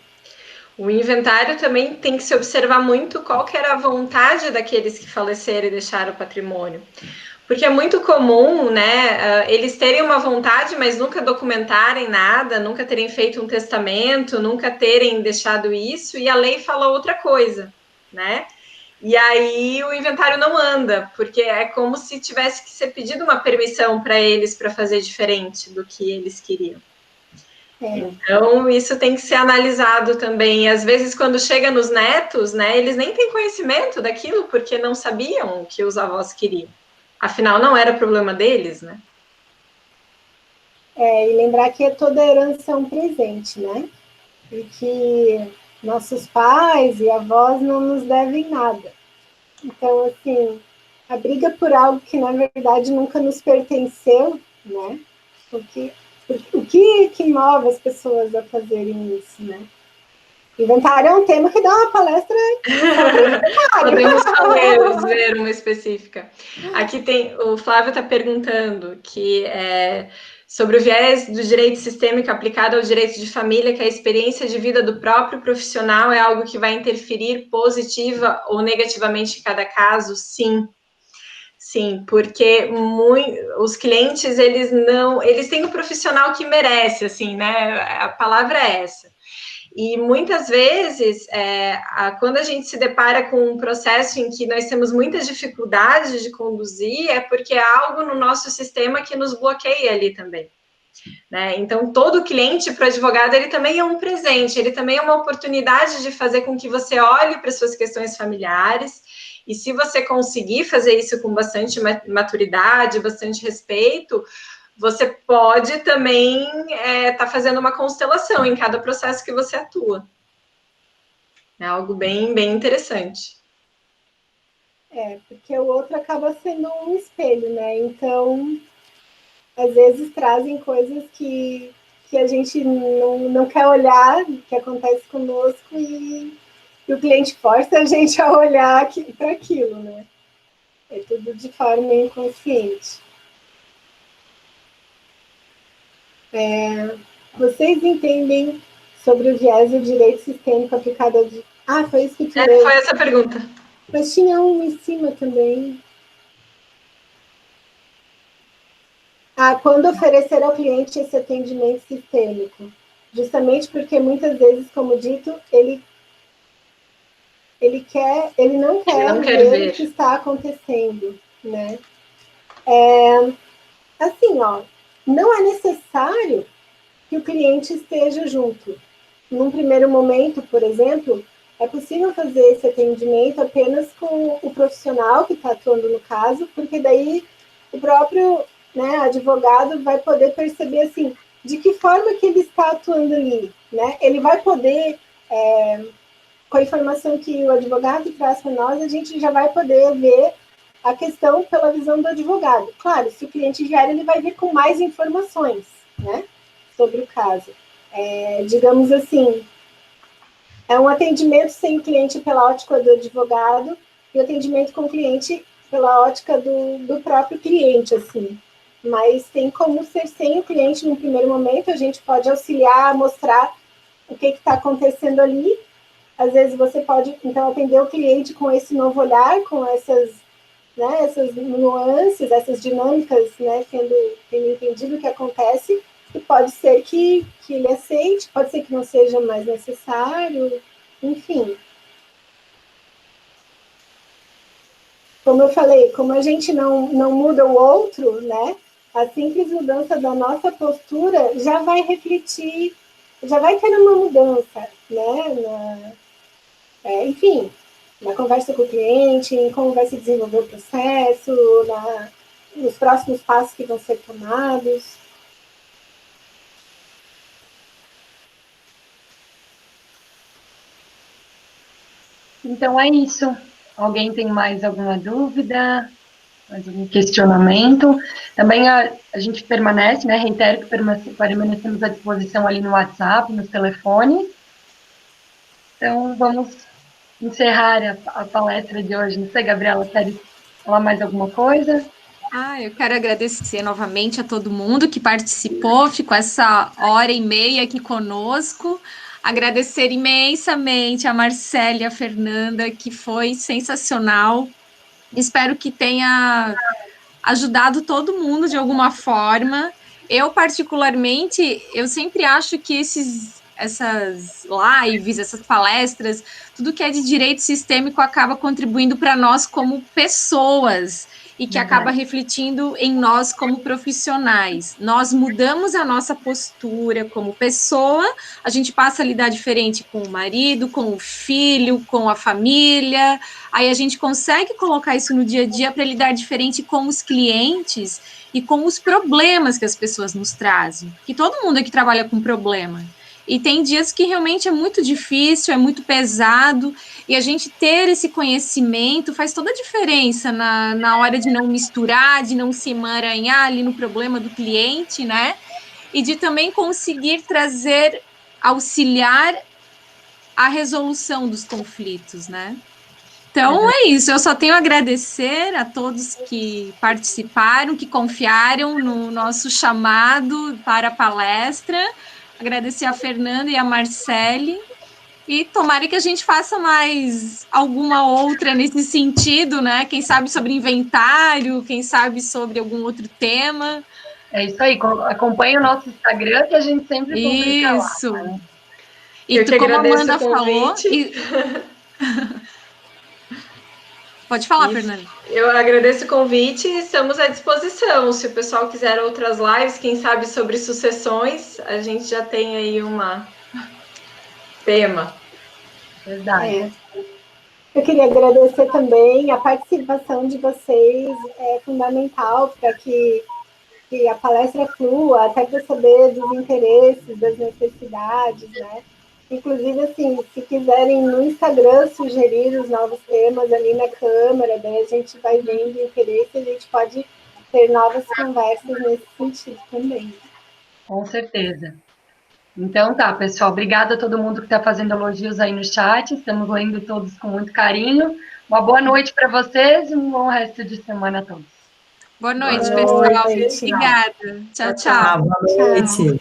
O inventário também tem que se observar muito qual que era a vontade daqueles que faleceram e deixaram o patrimônio. Porque é muito comum, né, eles terem uma vontade, mas nunca documentarem nada, nunca terem feito um testamento, nunca terem deixado isso, e a lei fala outra coisa, né? E aí o inventário não anda, porque é como se tivesse que ser pedido uma permissão para eles para fazer diferente do que eles queriam. Então, isso tem que ser analisado também. E, às vezes, quando chega nos netos, né, eles nem têm conhecimento daquilo, porque não sabiam o que os avós queriam. Afinal, não era problema deles, né? E lembrar que toda herança é um presente, né? E que nossos pais e avós não nos devem nada. Então, assim, a briga por algo que, na verdade, nunca nos pertenceu, né? O que move as pessoas a fazerem isso, né? Inventário é um tema que dá uma palestra. Podemos ver uma específica. Aqui tem, o Flávio está perguntando que sobre o viés do direito sistêmico aplicado ao direito de família, que a experiência de vida do próprio profissional é algo que vai interferir positiva ou negativamente em cada caso? Sim. Sim, porque os clientes, eles têm o profissional que merece, assim, né? A palavra é essa. E muitas vezes, quando a gente se depara com um processo em que nós temos muitas dificuldades de conduzir, é porque há algo no nosso sistema que nos bloqueia ali também. Né? Então, todo cliente para o advogado, ele também é um presente, ele também é uma oportunidade de fazer com que você olhe para as suas questões familiares, e se você conseguir fazer isso com bastante maturidade, bastante respeito, você pode também estar fazendo uma constelação em cada processo que você atua. É algo bem, bem interessante. Porque o outro acaba sendo um espelho, né? Então, às vezes trazem coisas que a gente não quer olhar, que acontece conosco, e o cliente força a gente a olhar para aquilo, né? É tudo de forma inconsciente. Vocês entendem sobre o viés do direito sistêmico aplicado ao... Ah, foi isso que tu leu. Foi essa a pergunta. Mas tinha um em cima também. Quando oferecer ao cliente esse atendimento sistêmico? Justamente porque muitas vezes, como dito, ele não quer ver o que está acontecendo, né? Assim, não é necessário que o cliente esteja junto. Num primeiro momento, por exemplo, é possível fazer esse atendimento apenas com o profissional que está atuando no caso, porque daí o próprio, né, advogado vai poder perceber, assim, de que forma que ele está atuando ali, né? Ele vai poder, com a informação que o advogado traz para nós, a gente já vai poder ver a questão pela visão do advogado. Claro, se o cliente vier, ele vai vir com mais informações, né, sobre o caso. Digamos assim, é um atendimento sem o cliente pela ótica do advogado e o atendimento com o cliente pela ótica do próprio cliente, assim. Mas tem como ser sem o cliente no primeiro momento, a gente pode auxiliar, mostrar o que está acontecendo ali. Às vezes você pode, então, atender o cliente com esse novo olhar, com essas nuances, essas dinâmicas, né, tendo entendido o que acontece, e pode ser que ele aceite, pode ser que não seja mais necessário, enfim. Como eu falei, como a gente não muda o outro, né, a simples mudança da nossa postura já vai refletir, já vai ter uma mudança, né, enfim, na conversa com o cliente, em como vai se desenvolver o processo, nos próximos passos que vão ser tomados. Então é isso. Alguém tem mais alguma dúvida? Mais algum questionamento? Também a gente permanece, né? Reitero que permanecemos à disposição ali no WhatsApp, nos telefones. Então, vamos encerrar a palestra de hoje. Não sei, Gabriela, quer falar mais alguma coisa? Eu quero agradecer novamente a todo mundo que participou, ficou essa hora e meia aqui conosco. Agradecer imensamente a Marcela e a Fernanda, que foi sensacional. Espero que tenha ajudado todo mundo de alguma forma. Eu, particularmente, eu sempre acho que essas lives, essas palestras, tudo que é de direito sistêmico acaba contribuindo para nós como pessoas e que acaba refletindo em nós como profissionais. Nós mudamos a nossa postura como pessoa, a gente passa a lidar diferente com o marido, com o filho, com a família, aí a gente consegue colocar isso no dia a dia para lidar diferente com os clientes e com os problemas que as pessoas nos trazem, que todo mundo aqui trabalha com problema. E tem dias que realmente é muito difícil, é muito pesado, e a gente ter esse conhecimento faz toda a diferença na hora de não misturar, de não se emaranhar ali no problema do cliente, né? E de também conseguir auxiliar a resolução dos conflitos, né? Então é isso, eu só tenho a agradecer a todos que participaram, que confiaram no nosso chamado para a palestra, agradecer a Fernanda e a Marcele, e tomara que a gente faça mais alguma outra nesse sentido, né? Quem sabe sobre inventário, quem sabe sobre algum outro tema. É isso aí, acompanhe o nosso Instagram que a gente sempre publica lá. Isso. Tá? E Eu que como a agradeço Amanda o falou... convite. Pode falar, Isso. Fernanda. Eu agradeço o convite e estamos à disposição. Se o pessoal quiser outras lives, quem sabe sobre sucessões, a gente já tem aí uma tema. Verdade. Eu queria agradecer também a participação de vocês, é fundamental para que a palestra flua, até para saber dos interesses, das necessidades, né? Inclusive, assim, se quiserem no Instagram sugerir os novos temas ali na Câmara, daí a gente vai vendo o interesse e a gente pode ter novas conversas nesse sentido também. Com certeza. Então tá, pessoal, obrigada a todo mundo que está fazendo elogios aí no chat, estamos lendo todos com muito carinho. Uma boa noite para vocês e um bom resto de semana a todos. Boa noite, Boa pessoal. noite. Obrigada. Tchau, tchau. Boa noite.